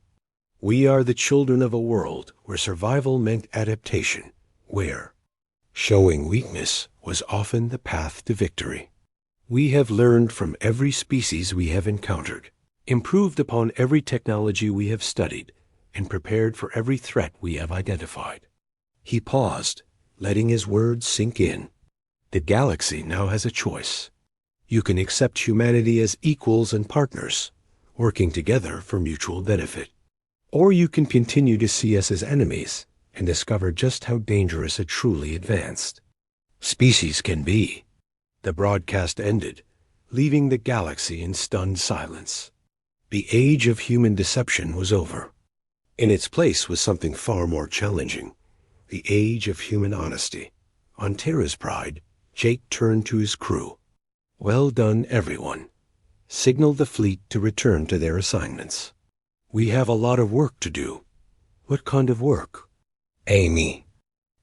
We are the children of a world where survival meant adaptation, where showing weakness was often the path to victory. We have learned from every species we have encountered, improved upon every technology we have studied, and prepared for every threat we have identified. He paused, letting his words sink in. The galaxy now has a choice. You can accept humanity as equals and partners, working together for mutual benefit. Or you can continue to see us as enemies and discover just how dangerous a truly advanced species can be. The broadcast ended, leaving the galaxy in stunned silence. The age of human deception was over. In its place was something far more challenging, the age of human honesty. On Terra's Pride, Jake turned to his crew. Well done, everyone. Signal the fleet to return to their assignments. We have a lot of work to do. What kind of work? Amy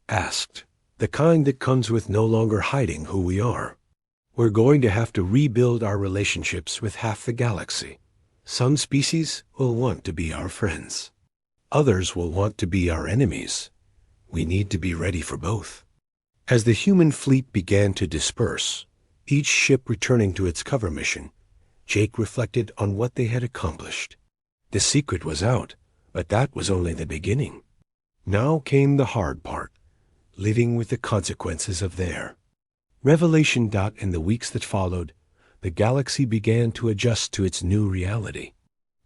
asked. The kind that comes with no longer hiding who we are. We're going to have to rebuild our relationships with half the galaxy. Some species will want to be our friends. Others will want to be our enemies. We need to be ready for both. As the human fleet began to disperse, each ship returning to its cover mission, Jake reflected on what they had accomplished. The secret was out, but that was only the beginning. Now came the hard part, living with the consequences of their revelation. In the weeks that followed, the galaxy began to adjust to its new reality.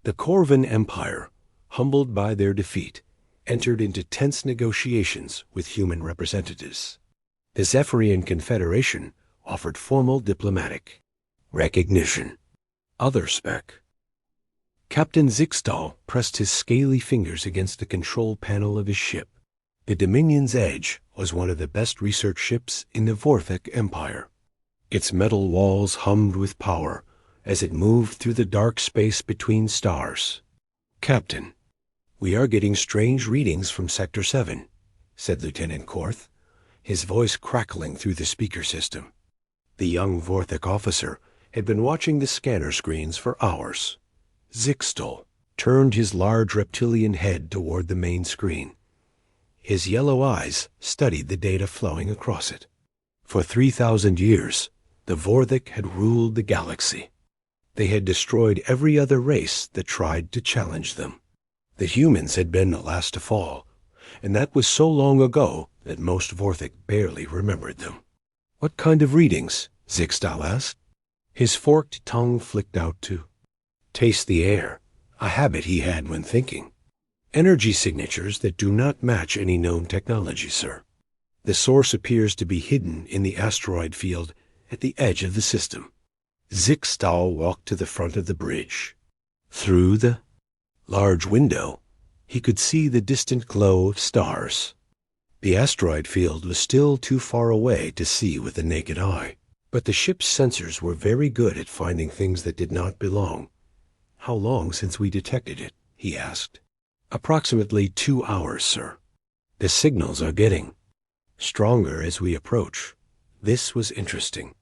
The Corvin Empire, humbled by their defeat, entered into tense negotiations with human representatives. The Zephyrian Confederation offered formal diplomatic recognition. Other spec Captain Zixtal pressed his scaly fingers against the control panel of his ship. The Dominion's Edge was one of the best research ships in the Vorthek Empire. Its metal walls hummed with power as it moved through the dark space between stars. "Captain, we are getting strange readings from Sector 7, said Lieutenant Korth, his voice crackling through the speaker system. The young Vorthek officer had been watching the scanner screens for hours. Zixtal turned his large reptilian head toward the main screen. His yellow eyes studied the data flowing across it. For 3,000 years, the Vorthek had ruled the galaxy. They had destroyed every other race that tried to challenge them. The humans had been the last to fall, and that was so long ago that most Vorthek barely remembered them. "What kind of readings?" Zixtal asked. His forked tongue flicked out to taste the air, a habit he had when thinking. "Energy signatures that do not match any known technology, sir. The source appears to be hidden in the asteroid field at the edge of the system." Zixtal walked to the front of the bridge. Through the large window, he could see the distant glow of stars. The asteroid field was still too far away to see with the naked eye, but the ship's sensors were very good at finding things that did not belong. "How long since we detected it?" he asked. "Approximately 2 hours, sir. The signals are getting stronger as we approach." This was interesting.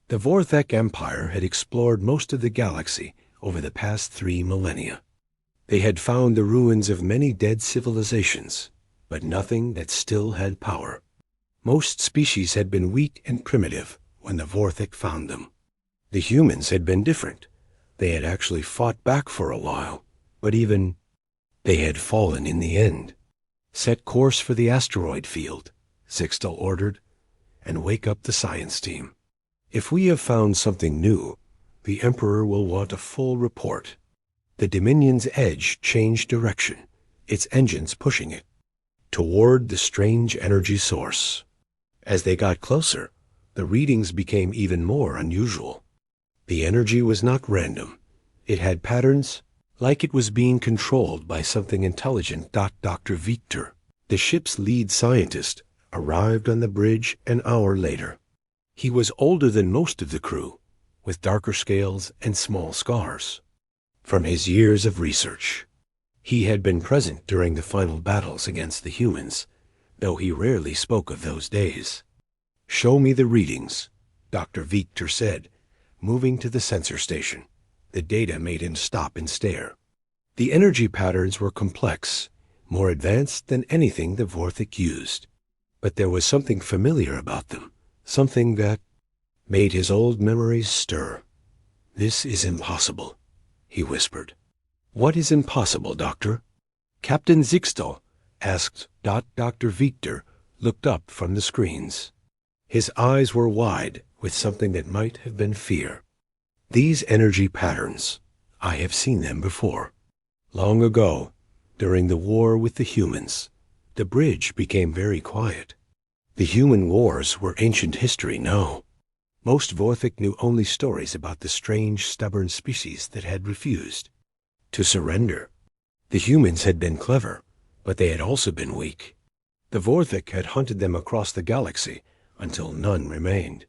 The Vorthek Empire had explored most of the galaxy over the past 3 millennia. They had found the ruins of many dead civilizations, but nothing that still had power. Most species had been weak and primitive when the Vorthek found them. The humans had been different. They had actually fought back for a while, but even they had fallen in the end. "Set course for the asteroid field," Zixtal ordered, "and wake up the science team. If we have found something new, the Emperor will want a full report." The Dominion's Edge changed direction, its engines pushing it toward the strange energy source. As they got closer, the readings became even more unusual. The energy was not random. It had patterns, like it was being controlled by something intelligent. Dr. Victor, the ship's lead scientist, arrived on the bridge an hour later. He was older than most of the crew, with darker scales and small scars. From his years of research, he had been present during the final battles against the humans, though he rarely spoke of those days. "Show me the readings," Dr. Victor said, moving to the sensor station. The data made him stop and stare. The energy patterns were complex, more advanced than anything the Vorthek used. But there was something familiar about them, something that made his old memories stir. "This is impossible," he whispered. "What is impossible, Doctor?" Captain Zixtal asked. Dr. Victor looked up from the screens. His eyes were wide with something that might have been fear. "These energy patterns, I have seen them before. Long ago, during the war with the humans, the bridge became very quiet. The human wars were ancient history now. Most Vorthek knew only stories about the strange, stubborn species that had refused to surrender. The humans had been clever, but they had also been weak. The Vorthek had hunted them across the galaxy until none remained."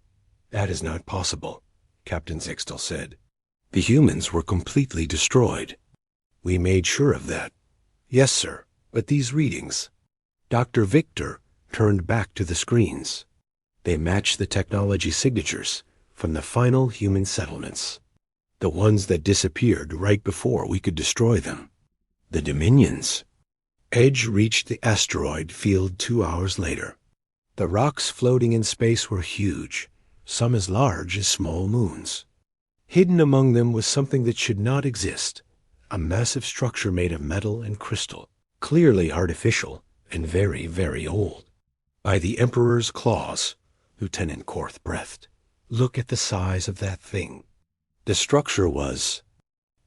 "That is not possible," Captain Zixtal said. "The humans were completely destroyed." "We made sure of that." "Yes, sir, but these readings." Dr. Victor turned back to the screens. They matched the technology signatures from the final human settlements, the ones that disappeared right before we could destroy them. The Dominion's Edge reached the asteroid field 2 hours later. The rocks floating in space were huge, some as large as small moons. Hidden among them was something that should not exist, a massive structure made of metal and crystal, clearly artificial and very, very old. "By the Emperor's claws," Lieutenant Korth breathed. "Look at the size of that thing." The structure was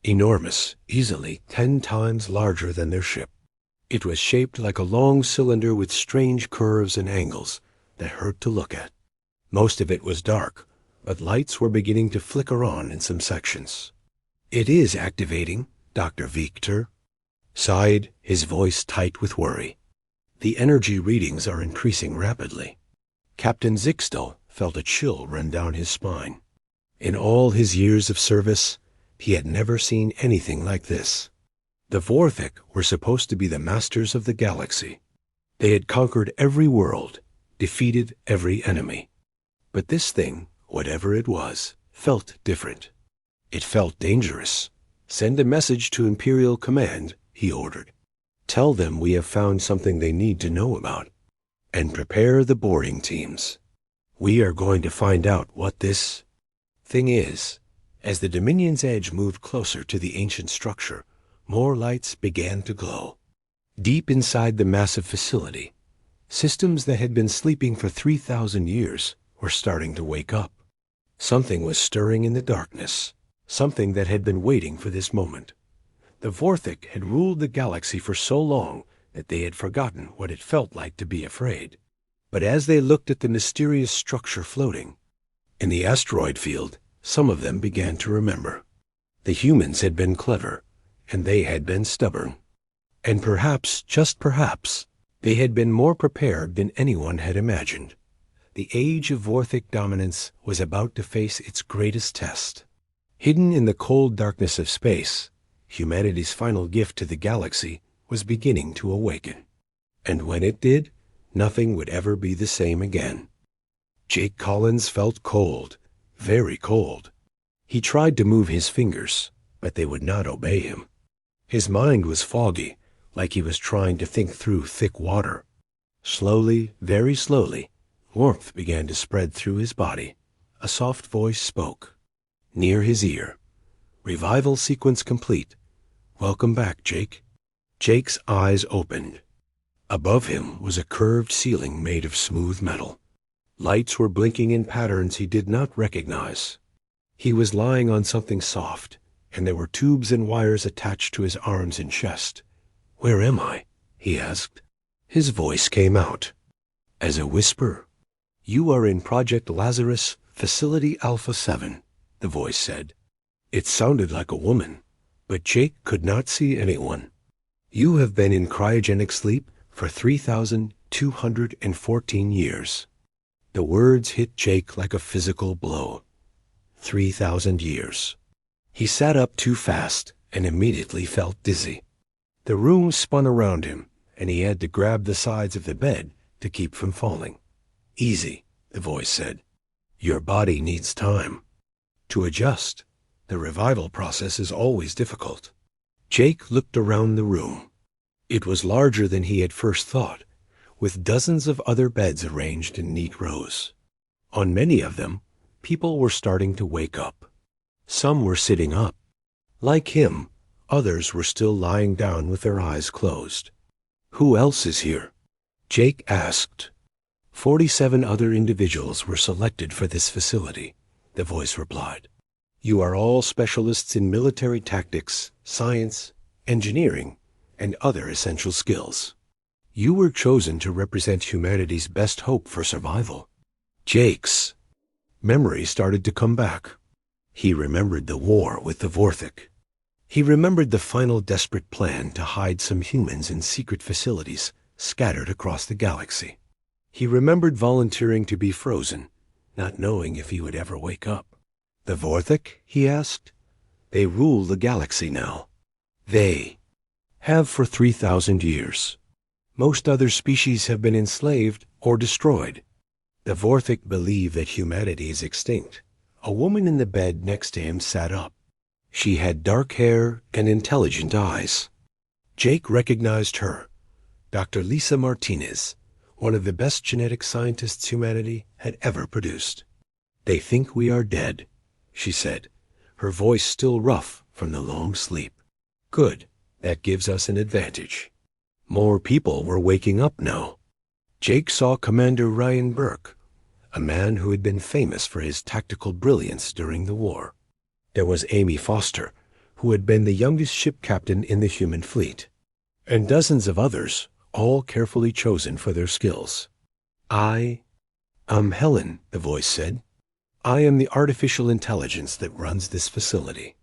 enormous, easily 10 times larger than their ship. It was shaped like a long cylinder with strange curves and angles that hurt to look at. Most of it was dark, but lights were beginning to flicker on in some sections. "It is activating," Dr. Victor sighed, his voice tight with worry. The energy readings are increasing rapidly. Captain Zixtel felt a chill run down his spine. In all his years of service, he had never seen anything like this. The Vorthik were supposed to be the masters of the galaxy. They had conquered every world, defeated every enemy. But this thing, whatever it was, felt different. It felt dangerous. "Send a message to Imperial Command," he ordered. "Tell them we have found something they need to know about. And prepare the boarding teams. We are going to find out what this thing is." As the Dominion's edge moved closer to the ancient structure, more lights began to glow. Deep inside the massive facility, systems that had been sleeping for 3,000 years were starting to wake up. Something was stirring in the darkness, something that had been waiting for this moment. The Vorthik had ruled the galaxy for so long that they had forgotten what it felt like to be afraid. But as they looked at the mysterious structure floating in the asteroid field, some of them began to remember. The humans had been clever, and they had been stubborn. And perhaps, just perhaps, they had been more prepared than anyone had imagined. The age of Vorthik dominance was about to face its greatest test. Hidden in the cold darkness of space, humanity's final gift to the galaxy was beginning to awaken. And when it did, nothing would ever be the same again. Jake Collins felt cold, very cold. He tried to move his fingers, but they would not obey him. His mind was foggy, like he was trying to think through thick water. Slowly, very slowly, warmth began to spread through his body. A soft voice spoke, near his ear. "Revival sequence complete. Welcome back, Jake." Jake's eyes opened. Above him was a curved ceiling made of smooth metal. Lights were blinking in patterns he did not recognize. He was lying on something soft, and there were tubes and wires attached to his arms and chest. "Where am I?" he asked. His voice came out as a whisper. "You are in Project Lazarus, Facility Alpha 7, the voice said. It sounded like a woman, but Jake could not see anyone. "You have been in cryogenic sleep for 3,214 years. The words hit Jake like a physical blow. 3,000 years. He sat up too fast and immediately felt dizzy. The room spun around him, and he had to grab the sides of the bed to keep from falling. "Easy," the voice said. "Your body needs time to adjust. The revival process is always difficult." Jake looked around the room. It was larger than he had first thought, with dozens of other beds arranged in neat rows. On many of them, people were starting to wake up. Some were sitting up. Like him, others were still lying down with their eyes closed. "Who else is here?" Jake asked. 47 other individuals were selected for this facility, the voice replied. "You are all specialists in military tactics, science, engineering, and other essential skills. You were chosen to represent humanity's best hope for survival." Jake's memory started to come back. He remembered the war with the Vorthik. He remembered the final desperate plan to hide some humans in secret facilities scattered across the galaxy. He remembered volunteering to be frozen, not knowing if he would ever wake up. "The Vorthik?" he asked. "They rule the galaxy now. They have for 3,000 years. Most other species have been enslaved or destroyed. The Vorthik believe that humanity is extinct." A woman in the bed next to him sat up. She had dark hair and intelligent eyes. Jake recognized her, Dr. Lisa Martinez, one of the best genetic scientists humanity had ever produced. "They think we are dead," she said, her voice still rough from the long sleep. "Good, that gives us an advantage." More people were waking up now. Jake saw Commander Ryan Burke, a man who had been famous for his tactical brilliance during the war. There was Amy Foster, who had been the youngest ship captain in the human fleet, and dozens of others, all carefully chosen for their skills. I'm Helen," the voice said. "I am the artificial intelligence that runs this facility.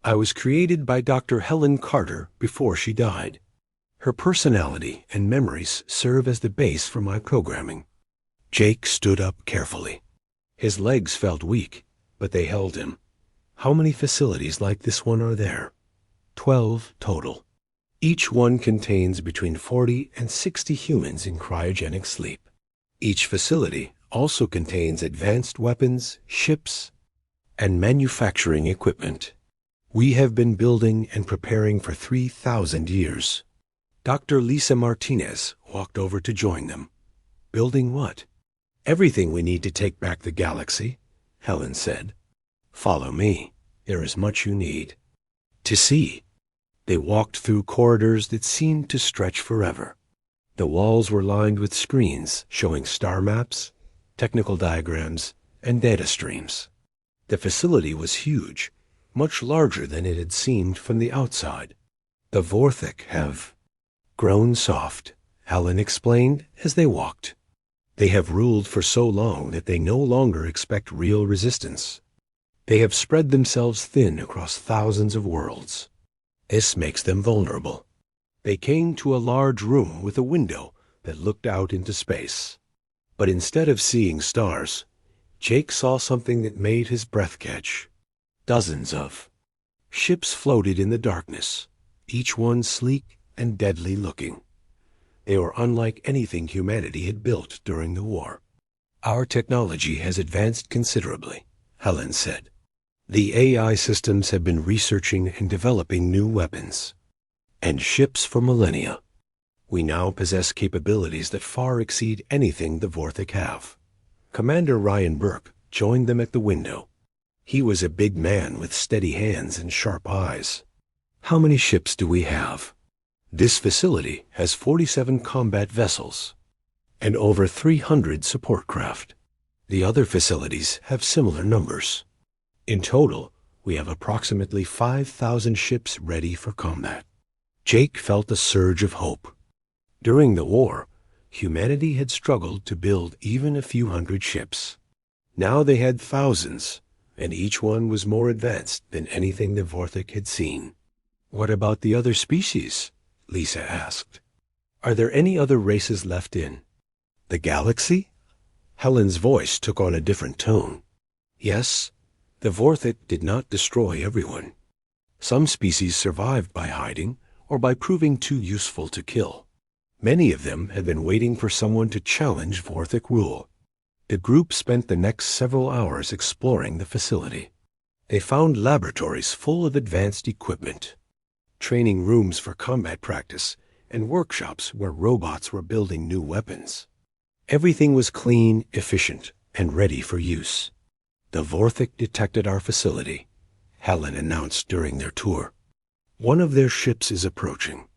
I was created by Dr. Helen Carter before she died. Her personality and memories serve as the base for my programming." Jake stood up carefully. His legs felt weak, but they held him. "How many facilities like this one are there?" 12 total. Each one contains between 40 and 60 humans in cryogenic sleep. Each facility also contains advanced weapons, ships, and manufacturing equipment. We have been building and preparing for 3,000 years. Dr. Lisa Martinez walked over to join them. "Building what?" "Everything we need to take back the galaxy," Helen said. "Follow me. There is much you need." To see. They walked through corridors that seemed to stretch forever. The walls were lined with screens showing star maps, technical diagrams, and data streams. The facility was huge, much larger than it had seemed from the outside. "The Vorthik have grown soft," Helen explained as they walked. "They have ruled for so long that they no longer expect real resistance. They have spread themselves thin across thousands of worlds. This makes them vulnerable." They came to a large room with a window that looked out into space. But instead of seeing stars, Jake saw something that made his breath catch. Dozens of ships floated in the darkness, each one sleek and deadly looking. They were unlike anything humanity had built during the war. "Our technology has advanced considerably," Helen said. "The AI systems have been researching and developing new weapons and ships for millennia. We now possess capabilities that far exceed anything the Vorthik have." Commander Ryan Burke joined them at the window. He was a big man with steady hands and sharp eyes. "How many ships do we have?" "This facility has 47 combat vessels and over 300 support craft. The other facilities have similar numbers. In total, we have approximately 5,000 ships ready for combat." Jake felt a surge of hope. During the war, humanity had struggled to build even a few hundred ships. Now they had thousands, and each one was more advanced than anything the Vorthik had seen. "What about the other species?" Lisa asked. "Are there any other races left in the galaxy?" Helen's voice took on a different tone. "Yes, the Vorthik did not destroy everyone. Some species survived by hiding or by proving too useful to kill. Many of them had been waiting for someone to challenge Vorthik rule." The group spent the next several hours exploring the facility. They found laboratories full of advanced equipment, training rooms for combat practice, and workshops where robots were building new weapons. Everything was clean, efficient, and ready for use. "The Vorthik detected our facility," Helen announced during their tour. "One of their ships is approaching.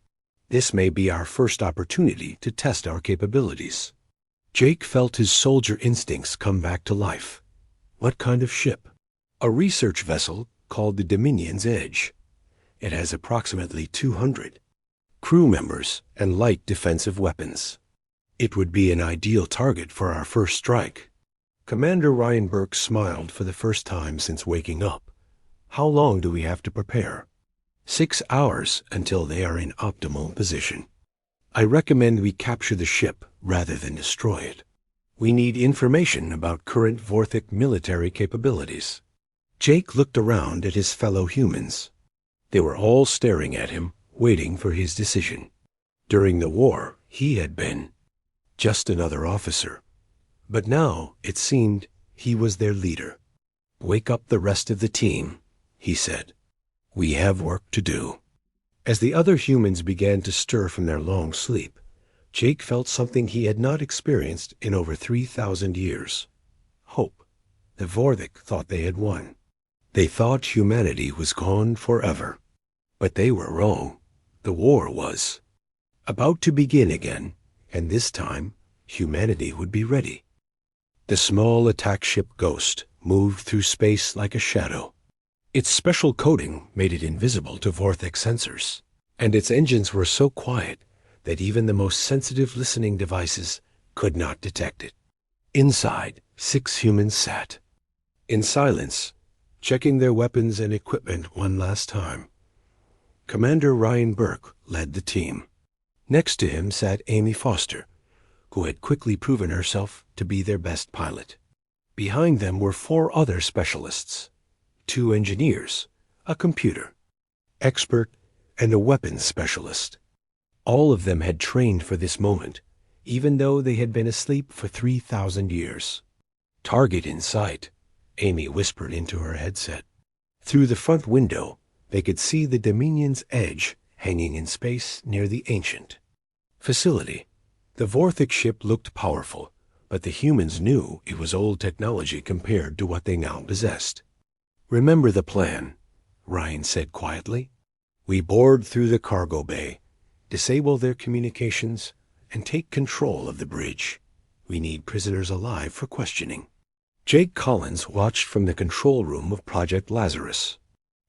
This may be our first opportunity to test our capabilities." Jake felt his soldier instincts come back to life. "What kind of ship?" "A research vessel called the Dominion's Edge. It has approximately 200 crew members and light defensive weapons. It would be an ideal target for our first strike." Commander Ryan Burke smiled for the first time since waking up. "How long do we have to prepare?" 6 hours until they are in optimal position. I recommend we capture the ship rather than destroy it. We need information about current Vorthik military capabilities." Jake looked around at his fellow humans. They were all staring at him, waiting for his decision. During the war, he had been just another officer. But now, it seemed, he was their leader. "Wake up the rest of the team," he said. "We have work to do." As the other humans began to stir from their long sleep, Jake felt something he had not experienced in over 3,000 years. Hope. The Vorthik thought they had won. They thought humanity was gone forever. But they were wrong. The war was about to begin again, and this time humanity would be ready. The small attack ship Ghost moved through space like a shadow. Its special coating made it invisible to Vorthik sensors, and its engines were so quiet that even the most sensitive listening devices could not detect it. Inside, 6 humans sat. In silence, checking their weapons and equipment one last time. Commander Ryan Burke led the team. Next to him sat Amy Foster, who had quickly proven herself to be their best pilot. Behind them were 4 other specialists, 2 engineers, a computer expert, and a weapons specialist. All of them had trained for this moment, even though they had been asleep for 3,000 years. "Target in sight," Amy whispered into her headset. Through the front window, they could see the Dominion's Edge hanging in space near the ancient facility. The Vorthic ship looked powerful, but the humans knew it was old technology compared to what they now possessed. "Remember the plan," Ryan said quietly. "We board through the cargo bay, disable their communications, and take control of the bridge. We need prisoners alive for questioning." Jake Collins watched from the control room of Project Lazarus.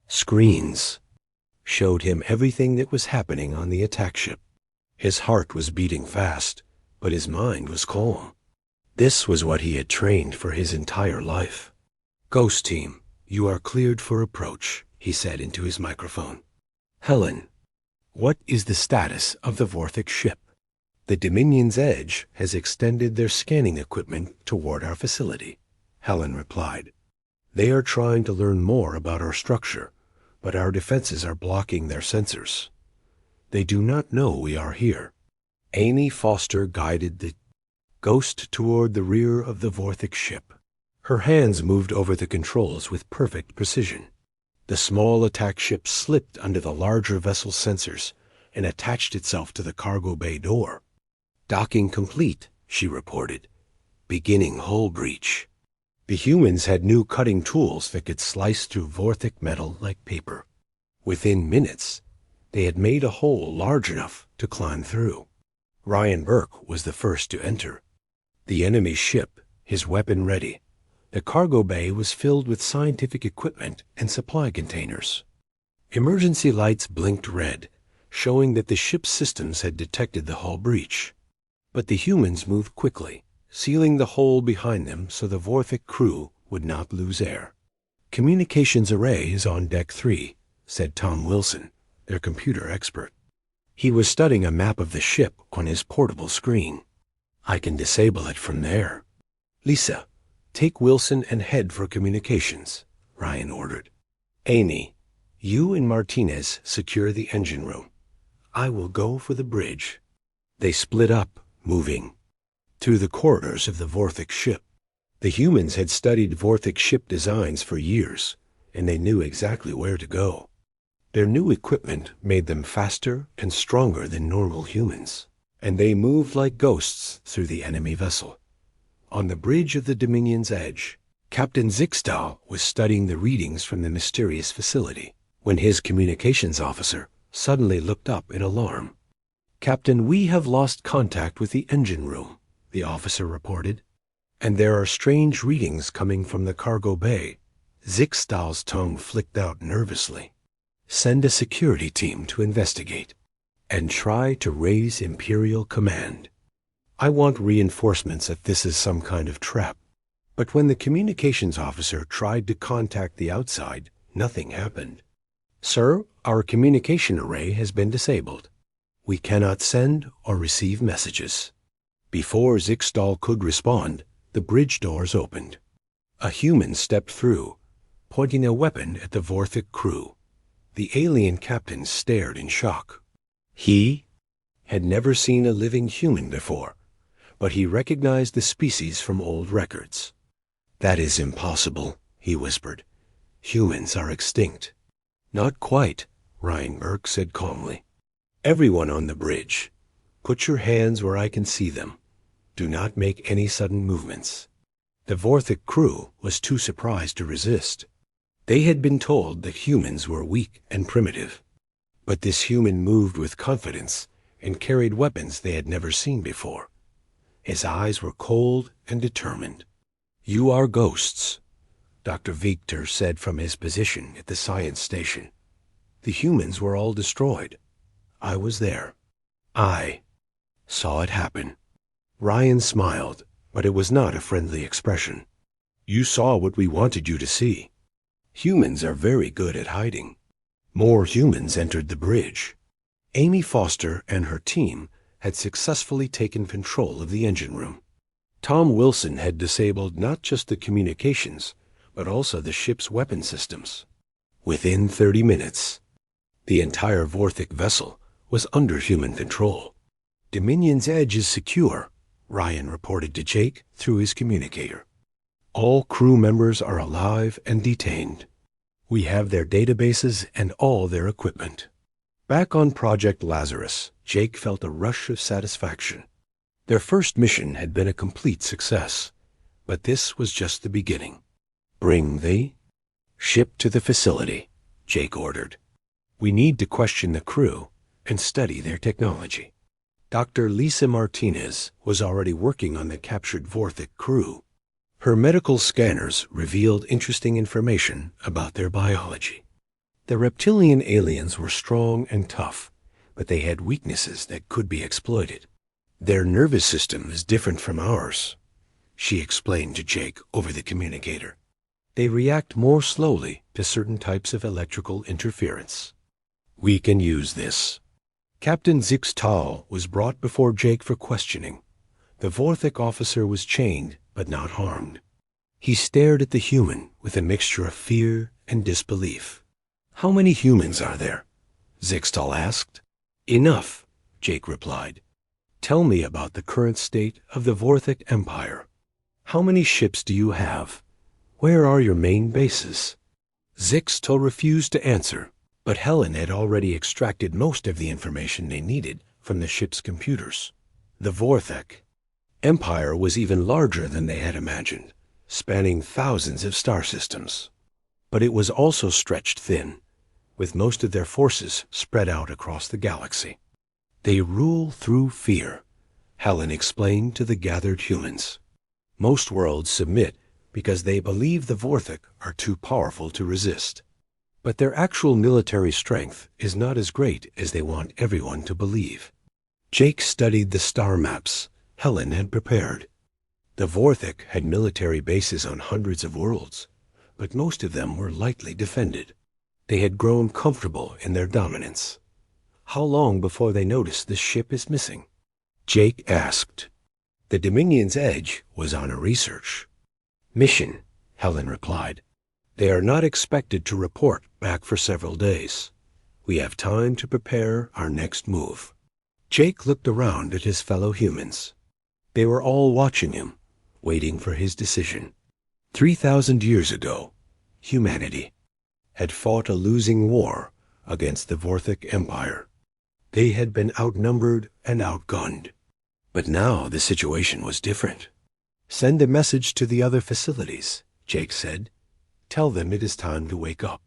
Screens showed him everything that was happening on the attack ship. His heart was beating fast, but his mind was calm. This was what he had trained for his entire life. "Ghost Team, you are cleared for approach," he said into his microphone. "Helen, what is the status of the Vorthic ship?" "The Dominion's Edge has extended their scanning equipment toward our facility," Helen replied. "They are trying to learn more about our structure, but our defenses are blocking their sensors. They do not know we are here." Amy Foster guided the Ghost toward the rear of the Vorthic ship. Her hands moved over the controls with perfect precision. The small attack ship slipped under the larger vessel's sensors and attached itself to the cargo bay door. "Docking complete," she reported. "Beginning hull breach." The humans had new cutting tools that could slice through Vorthic metal like paper. Within minutes, they had made a hole large enough to climb through. Ryan Burke was the first to enter. The enemy ship, his weapon ready. The cargo bay was filled with scientific equipment and supply containers. Emergency lights blinked red, showing that the ship's systems had detected the hull breach. But the humans moved quickly, sealing the hole behind them so the Vorthic crew would not lose air. "Communications array is on deck 3, said Tom Wilson, their computer expert. He was studying a map of the ship on his portable screen. "I can disable it from there." "Lisa, take Wilson and head for communications," Ryan ordered. "Amy, you and Martinez secure the engine room. I will go for the bridge." They split up, moving through the corridors of the Vorthic ship. The humans had studied Vorthic ship designs for years, and they knew exactly where to go. Their new equipment made them faster and stronger than normal humans, and they moved like ghosts through the enemy vessel. On the bridge of the Dominion's Edge, Captain Zixtal was studying the readings from the mysterious facility when his communications officer suddenly looked up in alarm. "Captain, we have lost contact with the engine room," the officer reported. "And there are strange readings coming from the cargo bay." Zixtal's tongue flicked out nervously. "Send a security team to investigate and try to raise Imperial command. I want reinforcements if this is some kind of trap." But when the communications officer tried to contact the outside, nothing happened. "Sir, our communication array has been disabled. We cannot send or receive messages." Before Zixtal could respond, the bridge doors opened. A human stepped through, pointing a weapon at the Vorthic crew. The alien captain stared in shock. He had never seen a living human before, but he recognized the species from old records. "That is impossible," he whispered. "Humans are extinct." "Not quite," Ryan Burke said calmly. "Everyone on the bridge, put your hands where I can see them. Do not make any sudden movements." The Vorthic crew was too surprised to resist. They had been told that humans were weak and primitive, but this human moved with confidence and carried weapons they had never seen before. His eyes were cold and determined. "You are ghosts," Dr. Victor said from his position at the science station. "The humans were all destroyed. I was there. I saw it happen." Ryan smiled, but it was not a friendly expression. "You saw what we wanted you to see." Humans are very good at hiding. More humans entered the bridge. Amy Foster and her team had successfully taken control of the engine room. Tom Wilson had disabled not just the communications, but also the ship's weapon systems. Within 30 minutes, the entire Vorthic vessel was under human control. Dominion's edge is secure, Ryan reported to Jake through his communicator. All crew members are alive and detained. We have their databases and all their equipment. Back on Project Lazarus, Jake felt a rush of satisfaction. Their first mission had been a complete success, but this was just the beginning. Bring the ship to the facility, Jake ordered. We need to question the crew and study their technology. Dr. Lisa Martinez was already working on the captured Vorthic crew. Her medical scanners revealed interesting information about their biology. The reptilian aliens were strong and tough, but they had weaknesses that could be exploited. Their nervous system is different from ours, she explained to Jake over the communicator. They react more slowly to certain types of electrical interference. We can use this. Captain Zixtal was brought before Jake for questioning. The Vorthic officer was chained, but not harmed. He stared at the human with a mixture of fear and disbelief. How many humans are there? Zixtal asked. Enough, Jake replied. Tell me about the current state of the Vorthic Empire. How many ships do you have? Where are your main bases? Zixtal refused to answer, but Helen had already extracted most of the information they needed from the ship's computers. The Vorthic Empire was even larger than they had imagined, spanning thousands of star systems. But it was also stretched thin, with most of their forces spread out across the galaxy. They rule through fear, Helen explained to the gathered humans. Most worlds submit because they believe the Vorthic are too powerful to resist. But their actual military strength is not as great as they want everyone to believe. Jake studied the star maps Helen had prepared. The Vorthic had military bases on hundreds of worlds, but most of them were lightly defended. They had grown comfortable in their dominance. How long before they noticed the ship is missing? Jake asked. The Dominion's edge was on a research mission, Helen replied. They are not expected to report back for several days. We have time to prepare our next move. Jake looked around at his fellow humans. They were all watching him, waiting for his decision. 3,000 years ago, humanity had fought a losing war against the Vorthic Empire. They had been outnumbered and outgunned. But now the situation was different. Send a message to the other facilities, Jake said. Tell them it is time to wake up.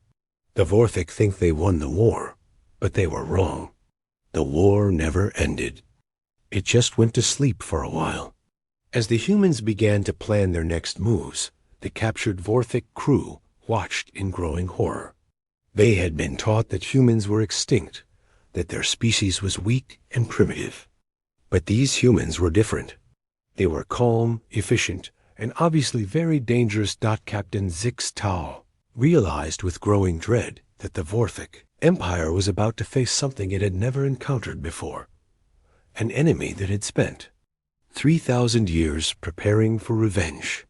The Vorthic think they won the war, but they were wrong. The war never ended. It just went to sleep for a while. As the humans began to plan their next moves, the captured Vorthic crew watched in growing horror. They had been taught that humans were extinct, that their species was weak and primitive. But these humans were different. They were calm, efficient, and obviously very dangerous. Captain Zixtal realized with growing dread that the Vorthic Empire was about to face something it had never encountered before. An enemy that had spent 3,000 years preparing for revenge.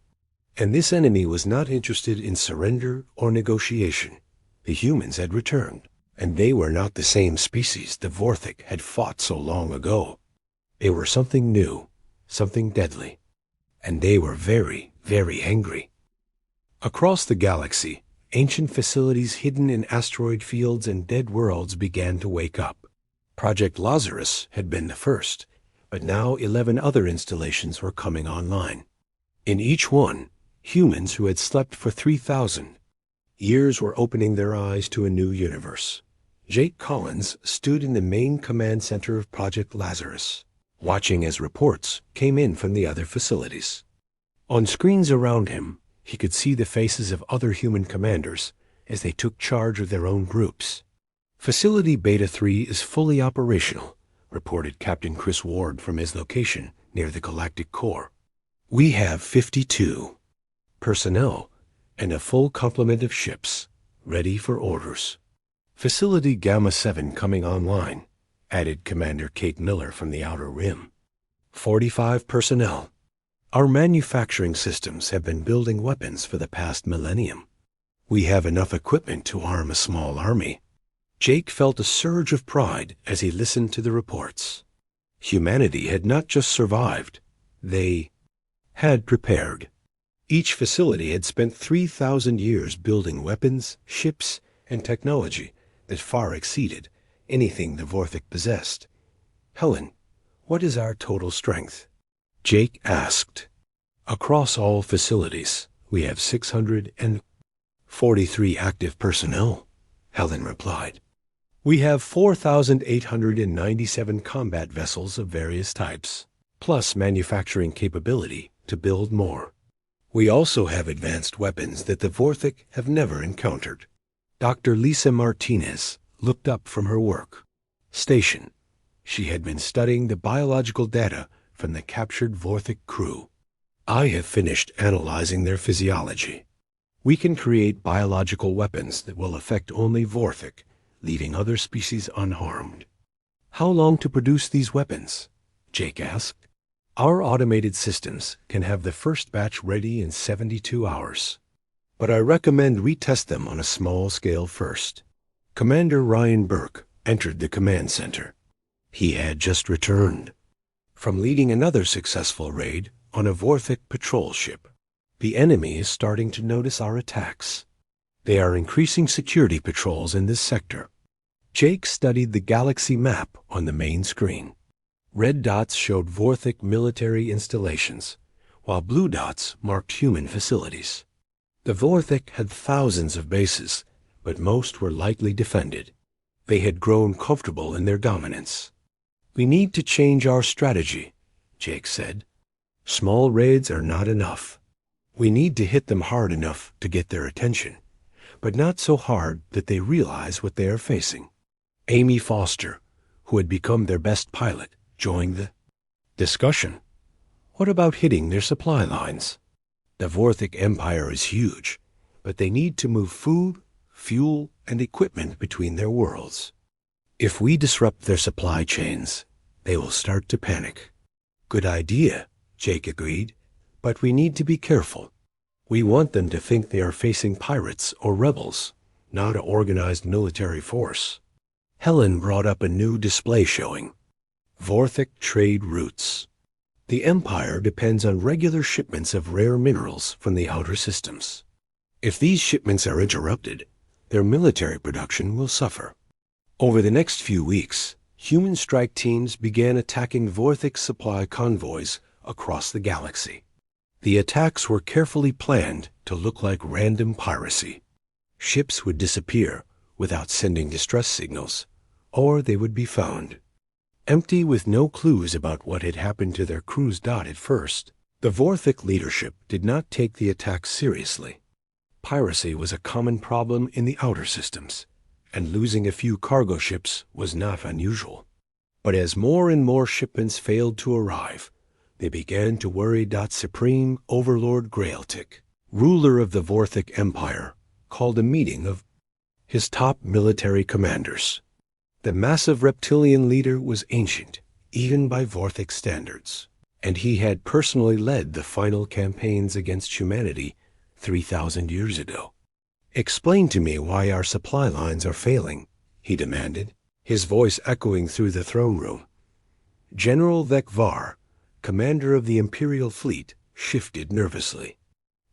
And this enemy was not interested in surrender or negotiation. The humans had returned, and they were not the same species the Vorthic had fought so long ago. They were something new, something deadly, and they were very, very angry. Across the galaxy, ancient facilities hidden in asteroid fields and dead worlds began to wake up. Project Lazarus had been the first, but now 11 other installations were coming online. In each one, humans who had slept for 3,000 years were opening their eyes to a new universe. Jake Collins stood in the main command center of Project Lazarus, watching as reports came in from the other facilities. On screens around him, he could see the faces of other human commanders as they took charge of their own groups. Facility Beta 3 is fully operational, reported Captain Chris Ward from his location near the galactic core. We have 52 personnel and a full complement of ships, ready for orders. Facility Gamma 7 coming online, added Commander Kate Miller from the Outer Rim. 45 personnel. Our manufacturing systems have been building weapons for the past millennium. We have enough equipment to arm a small army. Jake felt a surge of pride as he listened to the reports. Humanity had not just survived, they had prepared. Each facility had spent 3,000 years building weapons, ships, and technology that far exceeded anything the Vorthic possessed. Helen, what is our total strength? Jake asked. Across all facilities, we have 643 active personnel, Helen replied. We have 4,897 combat vessels of various types, plus manufacturing capability to build more. We also have advanced weapons that the Vorthic have never encountered. Dr. Lisa Martinez looked up from her work station. She had been studying the biological data from the captured Vorthic crew. I have finished analyzing their physiology. We can create biological weapons that will affect only Vorthic, leaving other species unharmed. How long to produce these weapons? Jake asked. Our automated systems can have the first batch ready in 72 hours. But I recommend we test them on a small scale first. Commander Ryan Burke entered the command center. He had just returned from leading another successful raid on a Vorthic patrol ship. The enemy is starting to notice our attacks. They are increasing security patrols in this sector. Jake studied the galaxy map on the main screen. Red dots showed Vorthic military installations, while blue dots marked human facilities. The Vorthic had thousands of bases, but most were lightly defended. They had grown comfortable in their dominance. We need to change our strategy, Jake said. Small raids are not enough. We need to hit them hard enough to get their attention, but not so hard that they realize what they are facing. Amy Foster, who had become their best pilot, joined the discussion. What about hitting their supply lines? The Vorthic Empire is huge, but they need to move food, fuel, and equipment between their worlds. If we disrupt their supply chains, they will start to panic. Good idea, Jake agreed, but we need to be careful. We want them to think they are facing pirates or rebels, not an organized military force. Helen brought up a new display showing Vorthic trade routes. The Empire depends on regular shipments of rare minerals from the outer systems. If these shipments are interrupted, their military production will suffer. Over the next few weeks, human strike teams began attacking Vorthic supply convoys across the galaxy. The attacks were carefully planned to look like random piracy. Ships would disappear without sending distress signals, or they would be found empty with no clues about what had happened to their crews. At first, the Vorthic leadership did not take the attacks seriously. Piracy was a common problem in the outer systems, and losing a few cargo ships was not unusual. But as more and more shipments failed to arrive, they began to worry. Supreme Overlord Grailtic, ruler of the Vorthic Empire, called a meeting of his top military commanders. The massive reptilian leader was ancient, even by Vorthic standards, and he had personally led the final campaigns against humanity 3,000 years ago. Explain to me why our supply lines are failing, he demanded, his voice echoing through the throne room. General Vekvar, commander of the Imperial fleet, shifted nervously.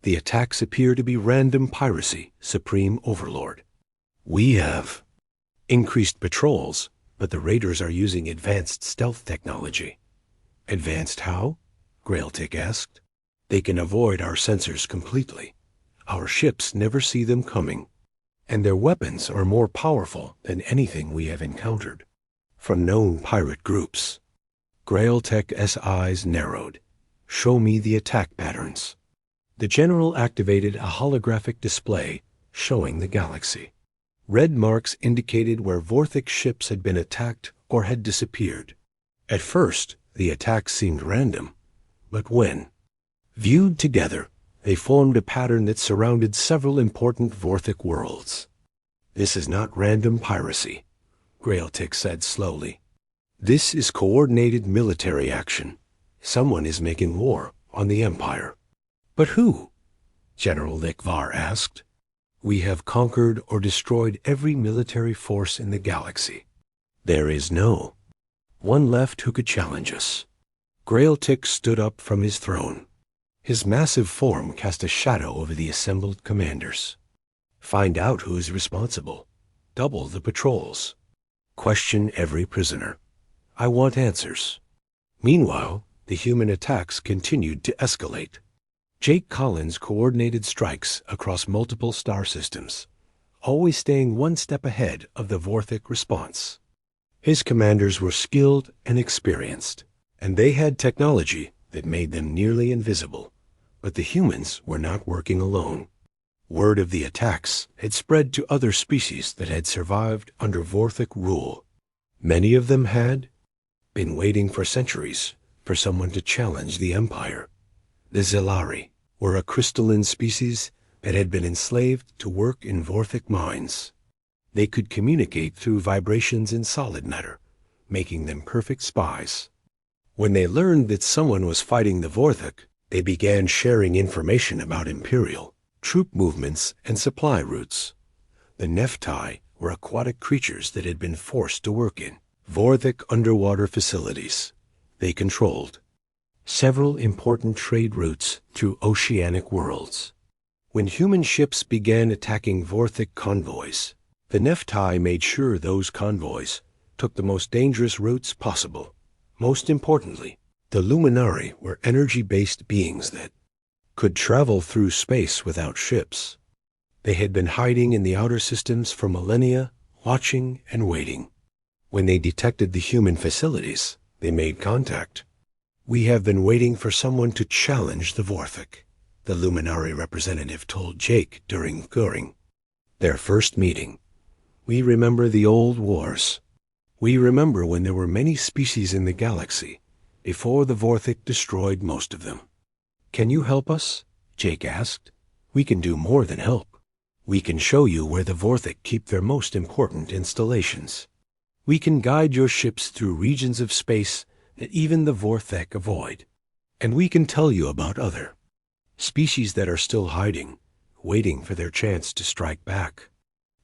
The attacks appear to be random piracy, Supreme Overlord. We have increased patrols, but the raiders are using advanced stealth technology. Advanced how? Grailtic asked. They can avoid our sensors completely. Our ships never see them coming, and their weapons are more powerful than anything we have encountered from known pirate groups. Grailtic's eyes narrowed. Show me the attack patterns. The general activated a holographic display showing the galaxy. Red marks indicated where Vorthic ships had been attacked or had disappeared. At first, the attacks seemed random, but when viewed together, They formed a pattern that surrounded several important Vorthic worlds. "This is not random piracy," Grailtic said slowly. "This is coordinated military action. Someone is making war on the Empire." "But who?" General Likvar asked. "We have conquered or destroyed every military force in the galaxy. There is no one left who could challenge us." Grailtic stood up from his throne. His massive form cast a shadow over the assembled commanders. "Find out who is responsible. Double the patrols. Question every prisoner. I want answers." Meanwhile, the human attacks continued to escalate. Jake Collins coordinated strikes across multiple star systems, always staying one step ahead of the Vorthic response. His commanders were skilled and experienced, and they had technology that made them nearly invisible. But the humans were not working alone. Word of the attacks had spread to other species that had survived under Vorthic rule. Many of them had been waiting for centuries for someone to challenge the Empire. The Zellari were a crystalline species that had been enslaved to work in Vorthic mines. They could communicate through vibrations in solid matter, making them perfect spies. When they learned that someone was fighting the Vorthic, they began sharing information about Imperial, troop movements, and supply routes. The Nephtai were aquatic creatures that had been forced to work in Vorthic underwater facilities. They controlled several important trade routes through oceanic worlds. When human ships began attacking Vorthic convoys, the Nephtai made sure those convoys took the most dangerous routes possible. Most importantly, the Luminari were energy-based beings that could travel through space without ships. They had been hiding in the outer systems for millennia, watching and waiting. When they detected the human facilities, they made contact. "We have been waiting for someone to challenge the Vorthic," the Luminari representative told Jake during Göring. Their first meeting. "We remember the old wars. We remember when there were many species in the galaxy, before the Vorthic destroyed most of them." "Can you help us?" Jake asked. "We can do more than help. We can show you where the Vorthic keep their most important installations. We can guide your ships through regions of space that even the Vorthic avoid. And we can tell you about other species that are still hiding, waiting for their chance to strike back."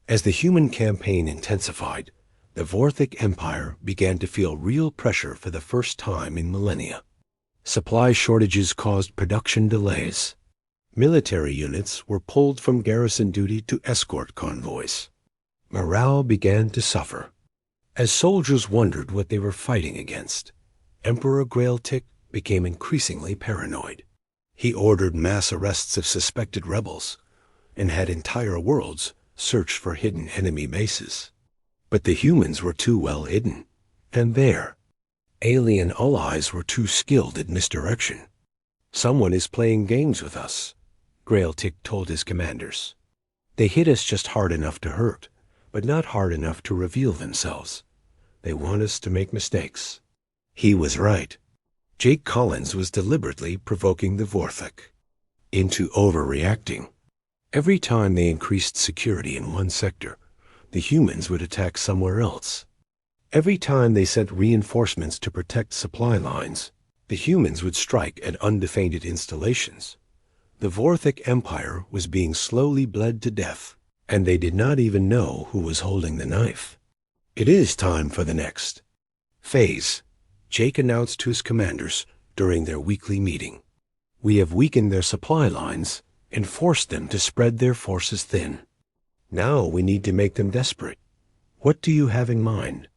As the human campaign intensified, the Vorthic Empire began to feel real pressure for the first time in millennia. Supply shortages caused production delays. Military units were pulled from garrison duty to escort convoys. Morale began to suffer. As soldiers wondered what they were fighting against, Emperor Grailtic became increasingly paranoid. He ordered mass arrests of suspected rebels and had entire worlds search for hidden enemy bases. But the humans were too well hidden, and their alien allies were too skilled at misdirection. "Someone is playing games with us," Grailtic told his commanders. "They hit us just hard enough to hurt, but not hard enough to reveal themselves. They want us to make mistakes." He was right. Jake Collins was deliberately provoking the Vorthic into overreacting. Every time they increased security in one sector, the humans would attack somewhere else. Every time they sent reinforcements to protect supply lines, the humans would strike at undefended installations. The Vorthic Empire was being slowly bled to death, and they did not even know who was holding the knife. "It is time for the next phase," Jake announced to his commanders during their weekly meeting. "We have weakened their supply lines and forced them to spread their forces thin. Now we need to make them desperate. What do you have in mind?"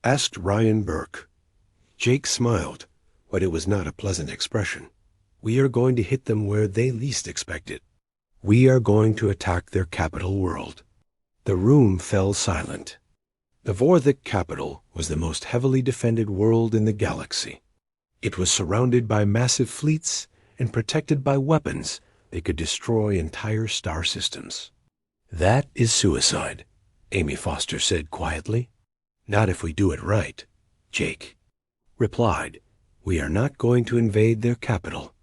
asked Ryan Burke. Jake smiled, but it was not a pleasant expression. "We are going to hit them where they least expect it. We are going to attack their capital world." The room fell silent. The Vorthic capital was the most heavily defended world in the galaxy. It was surrounded by massive fleets and protected by weapons that could destroy entire star systems. "That is suicide," Amy Foster said quietly. "Not if we do it right," Jake replied. "We are not going to invade their capital.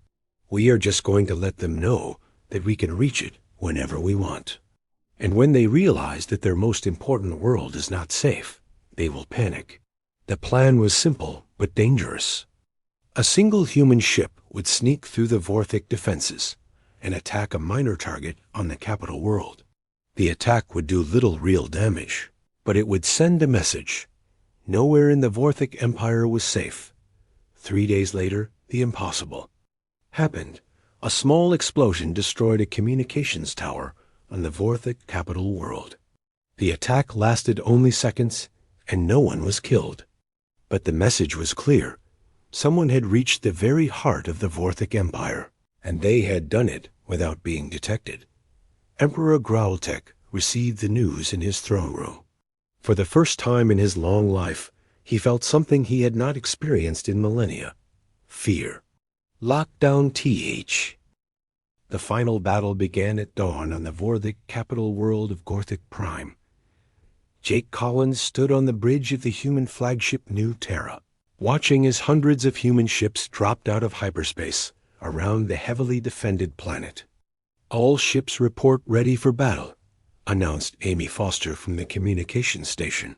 We are just going to let them know that we can reach it whenever we want. And when they realize that their most important world is not safe, they will panic. The plan was simple but dangerous. A single human ship would sneak through the Vorthic defenses and attack a minor target on the capital world. The attack would do little real damage, but it would send a message. Nowhere in the Vorthic Empire was safe. 3 days later, the impossible happened. A small explosion destroyed a communications tower on the Vorthic capital world. The attack lasted only seconds, and no one was killed. But the message was clear. Someone had reached the very heart of the Vorthic Empire, and they had done it without being detected. Emperor Growltech received the news in his throne room. For the first time in his long life, he felt something he had not experienced in millennia: fear. Lockdown TH. The final battle began at dawn on the Vorthic capital world of Gorthic Prime. Jake Collins stood on the bridge of the human flagship New Terra, watching as hundreds of human ships dropped out of hyperspace around the heavily defended planet. "All ships report ready for battle," announced Amy Foster from the communications station.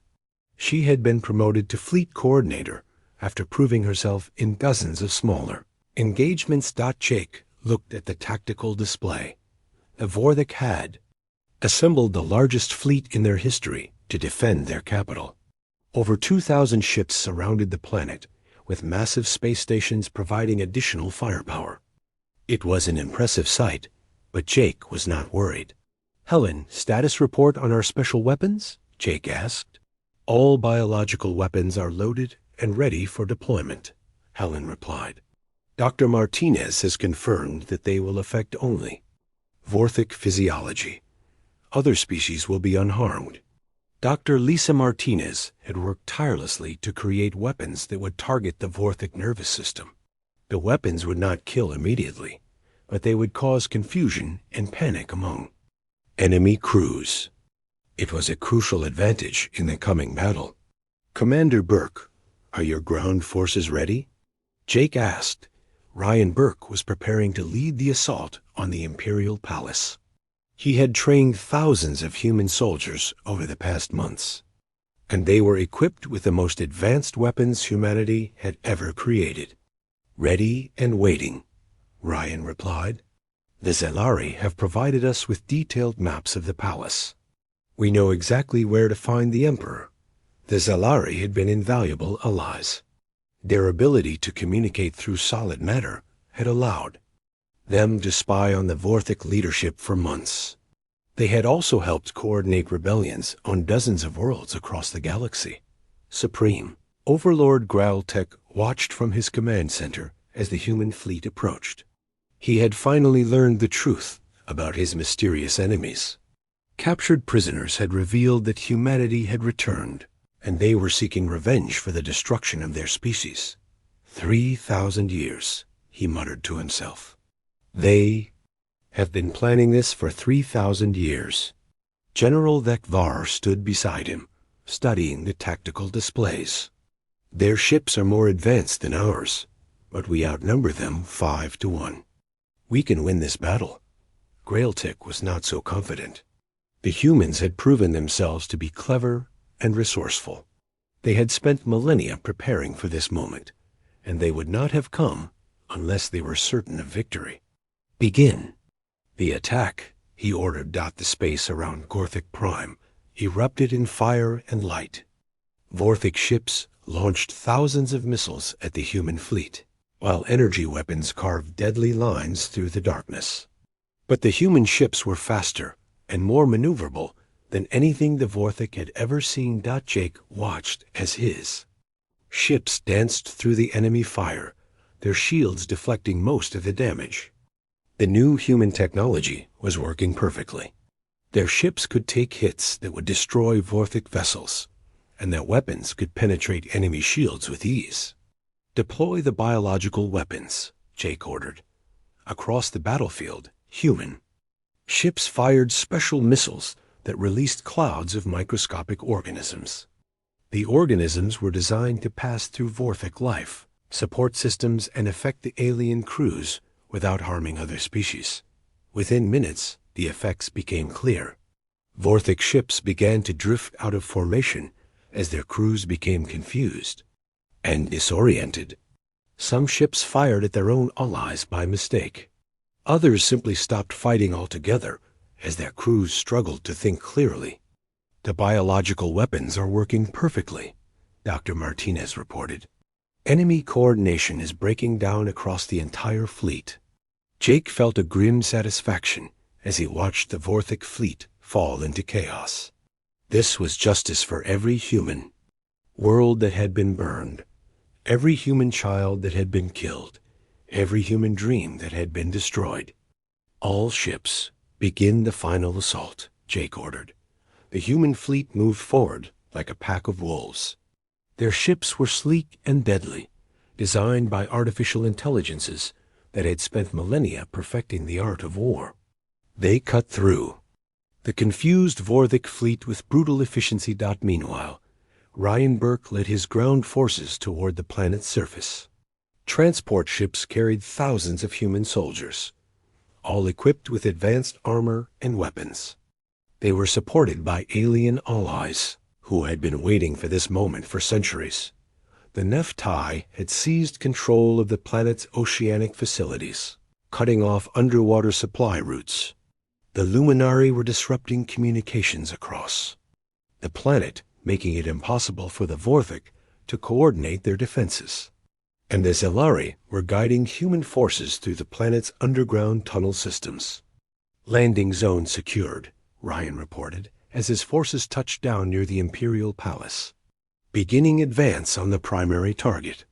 She had been promoted to fleet coordinator after proving herself in dozens of smaller engagements. Jake looked at the tactical display. The Vorthic had assembled the largest fleet in their history to defend their capital. Over 2,000 ships surrounded the planet, with massive space stations providing additional firepower. It was an impressive sight, but Jake was not worried. "Helen, status report on our special weapons?" Jake asked. "All biological weapons are loaded and ready for deployment," Helen replied. "Dr. Martinez has confirmed that they will affect only Vorthic physiology. Other species will be unharmed." Dr. Lisa Martinez had worked tirelessly to create weapons that would target the Vorthic nervous system. The weapons would not kill immediately, but they would cause confusion and panic among enemy crews. It was a crucial advantage in the coming battle. "Commander Burke, are your ground forces ready?" Jake asked. Ryan Burke was preparing to lead the assault on the Imperial Palace. He had trained thousands of human soldiers over the past months, and they were equipped with the most advanced weapons humanity had ever created. "Ready and waiting," Ryan replied. "The Zelari have provided us with detailed maps of the palace. We know exactly where to find the Emperor." The Zelari had been invaluable allies. Their ability to communicate through solid matter had allowed them to spy on the Vorthic leadership for months. They had also helped coordinate rebellions on dozens of worlds across the galaxy. Supreme Overlord Growltech watched from his command center as the human fleet approached. He had finally learned the truth about his mysterious enemies. Captured prisoners had revealed that humanity had returned, and they were seeking revenge for the destruction of their species. 3,000 years, he muttered to himself. They have been planning this for 3,000 years. General Vekvar stood beside him, studying the tactical displays. "Their ships are more advanced than ours, but we outnumber them 5-1. We can win this battle." Grailtic was not so confident. The humans had proven themselves to be clever and resourceful. They had spent millennia preparing for this moment, and they would not have come unless they were certain of victory. "Begin." The attack, he ordered. The space around Gorthic Prime erupted in fire and light. Vorthic ships launched thousands of missiles at the human fleet, while energy weapons carved deadly lines through the darkness. But the human ships were faster and more maneuverable than anything the Vorthic had ever seen. Jake watched as his ships danced through the enemy fire, their shields deflecting most of the damage. The new human technology was working perfectly. Their ships could take hits that would destroy Vorthic vessels, and their weapons could penetrate enemy shields with ease. "Deploy the biological weapons," Jake ordered. Across the battlefield, human ships fired special missiles that released clouds of microscopic organisms. The organisms were designed to pass through Vorthic life, support systems, and affect the alien crews without harming other species. Within minutes, the effects became clear. Vorthic ships began to drift out of formation as their crews became confused and disoriented. Some ships fired at their own allies by mistake. Others simply stopped fighting altogether as their crews struggled to think clearly. The biological weapons are working perfectly, Dr. Martinez reported. Enemy coordination is breaking down across the entire fleet. Jake felt a grim satisfaction as he watched the Vorthic fleet fall into chaos. This was justice for every human world that had been burned, every human child that had been killed, every human dream that had been destroyed. All ships, begin the final assault, Jake ordered. The human fleet moved forward like a pack of wolves. Their ships were sleek and deadly, designed by artificial intelligences that had spent millennia perfecting the art of war. They cut through the confused Vorthic fleet with brutal efficiency. Meanwhile, Ryan Burke led his ground forces toward the planet's surface. Transport ships carried thousands of human soldiers, all equipped with advanced armor and weapons. They were supported by alien allies who had been waiting for this moment for centuries. The Nephtai had seized control of the planet's oceanic facilities, cutting off underwater supply routes. The Luminari were disrupting communications across the planet, making it impossible for the Vorthic to coordinate their defenses. And the Zelari were guiding human forces through the planet's underground tunnel systems. Landing zone secured, Ryan reported, as his forces touched down near the Imperial Palace. Beginning advance on the primary target.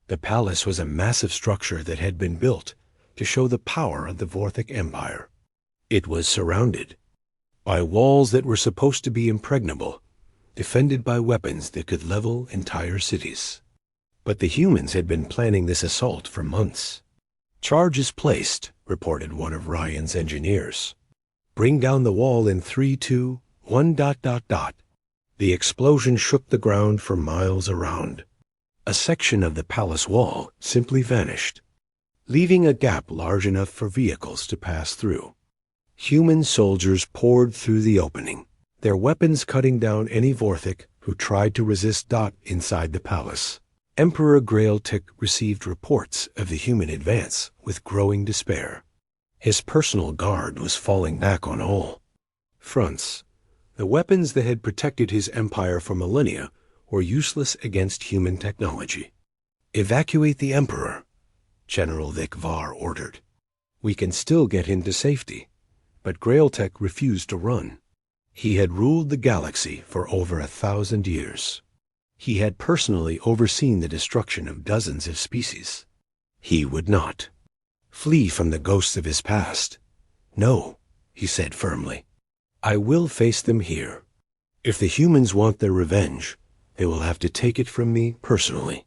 The palace was a massive structure that had been built to show the power of the Vorthic Empire. It was surrounded by walls that were supposed to be impregnable, defended by weapons that could level entire cities. But the humans had been planning this assault for months. "Charges placed," reported one of Ryan's engineers. "Bring down the wall in 3, 2, 1... The explosion shook the ground for miles around. A section of the palace wall simply vanished, leaving a gap large enough for vehicles to pass through. Human soldiers poured through the opening, their weapons cutting down any Vorthic who tried to resist. Inside the palace, Emperor Grailtic received reports of the human advance with growing despair. His personal guard was falling back on all fronts. The weapons that had protected his empire for millennia were useless against human technology. "Evacuate the Emperor," General Vic Var ordered. "We can still get him to safety." But Grailtech refused to run. He had ruled the galaxy for over 1,000 years. He had personally overseen the destruction of dozens of species. He would not flee from the ghosts of his past. "No," he said firmly. "I will face them here. If the humans want their revenge, they will have to take it from me personally."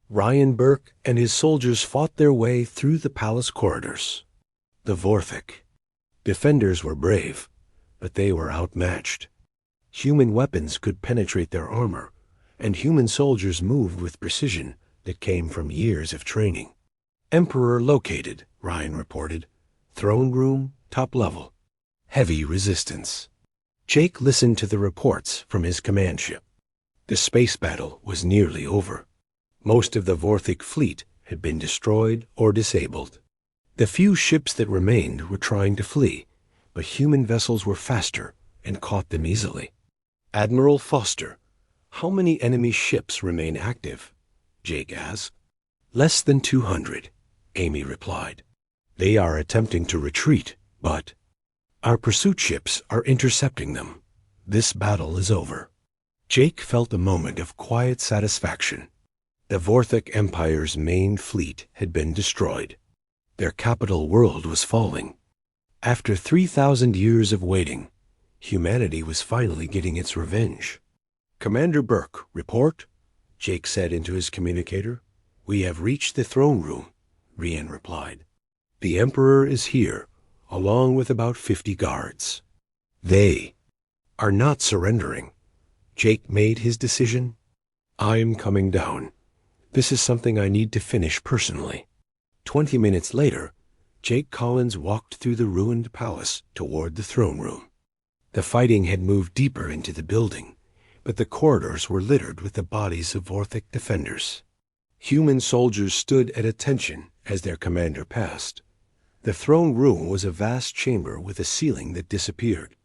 Ryan Burke and his soldiers fought their way through the palace corridors. The Vorthic defenders were brave, but they were outmatched. Human weapons could penetrate their armor, and human soldiers moved with precision that came from years of training. "Emperor located," Ryan reported. "Throne room, top level. Heavy resistance." Jake listened to the reports from his command ship. The space battle was nearly over. Most of the Vorthic fleet had been destroyed or disabled. The few ships that remained were trying to flee, but human vessels were faster and caught them easily. "Admiral Foster, how many enemy ships remain active?" Jake asked. "Less than 200, Amy replied. "They are attempting to retreat, but our pursuit ships are intercepting them. This battle is over." Jake felt a moment of quiet satisfaction. The Vorthic Empire's main fleet had been destroyed. Their capital world was falling. After 3,000 years of waiting, humanity was finally getting its revenge. "Commander Burke, report," Jake said into his communicator. "We have reached the throne room," Rian replied. "The Emperor is here, along with about 50 guards. They are not surrendering." Jake made his decision. "I'm coming down. This is something I need to finish personally." 20 minutes later, Jake Collins walked through the ruined palace toward the throne room. The fighting had moved deeper into the building, but the corridors were littered with the bodies of Vorthic defenders. Human soldiers stood at attention as their commander passed. The throne room was a vast chamber with a ceiling that disappeared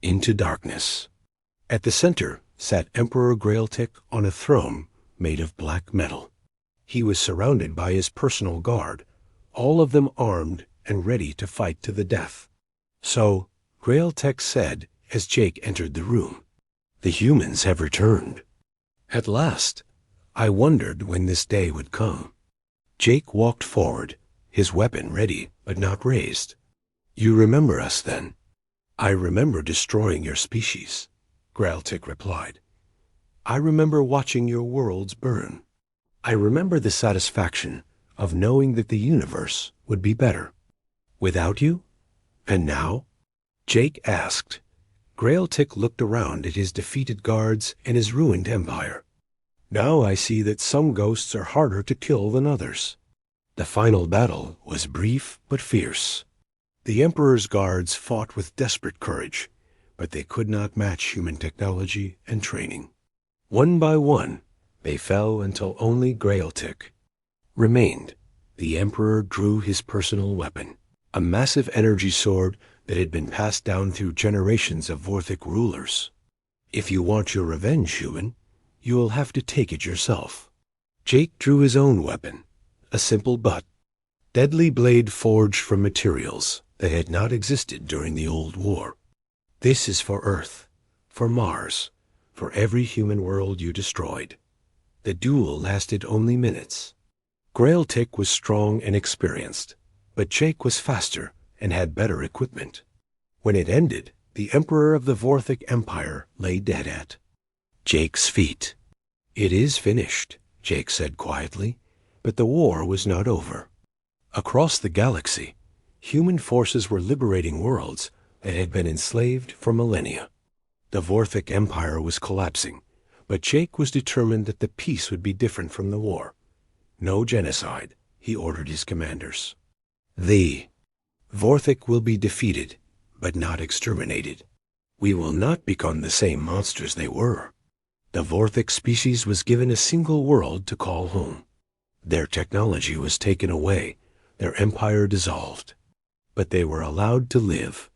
into darkness. At the center sat Emperor Grailtic on a throne made of black metal. He was surrounded by his personal guard, all of them armed and ready to fight to the death. So, Grailtic said as Jake entered the room, "The humans have returned." At last, I wondered when this day would come. Jake walked forward, his weapon ready but not raised. "You remember us then?" "I remember destroying your species," Grailtic replied. "I remember watching your worlds burn. I remember the satisfaction of knowing that the universe would be better. Without you? And now?" Jake asked. Grailtic looked around at his defeated guards and his ruined empire. "Now I see that some ghosts are harder to kill than others." The final battle was brief but fierce. The Emperor's guards fought with desperate courage, but they could not match human technology and training. One by one, they fell until only Grailtic remained. The Emperor drew his personal weapon, a massive energy sword that had been passed down through generations of Vorthic rulers. "If you want your revenge, human, you will have to take it yourself." Jake drew his own weapon, a simple butt, deadly blade forged from materials that had not existed during the Old War. "This is for Earth, for Mars, for every human world you destroyed." The duel lasted only minutes. Grailtic was strong and experienced, but Jake was faster and had better equipment. When it ended, the Emperor of the Vorthic Empire lay dead at Jake's feet. "It is finished," Jake said quietly, but the war was not over. Across the galaxy, human forces were liberating worlds that had been enslaved for millennia. The Vorthic Empire was collapsing, but Jake was determined that the peace would be different from the war. No genocide, he ordered his commanders. The Vorthic will be defeated, but not exterminated. We will not become the same monsters they were. The Vorthic species was given a single world to call home. Their technology was taken away, their empire dissolved. But they were allowed to live,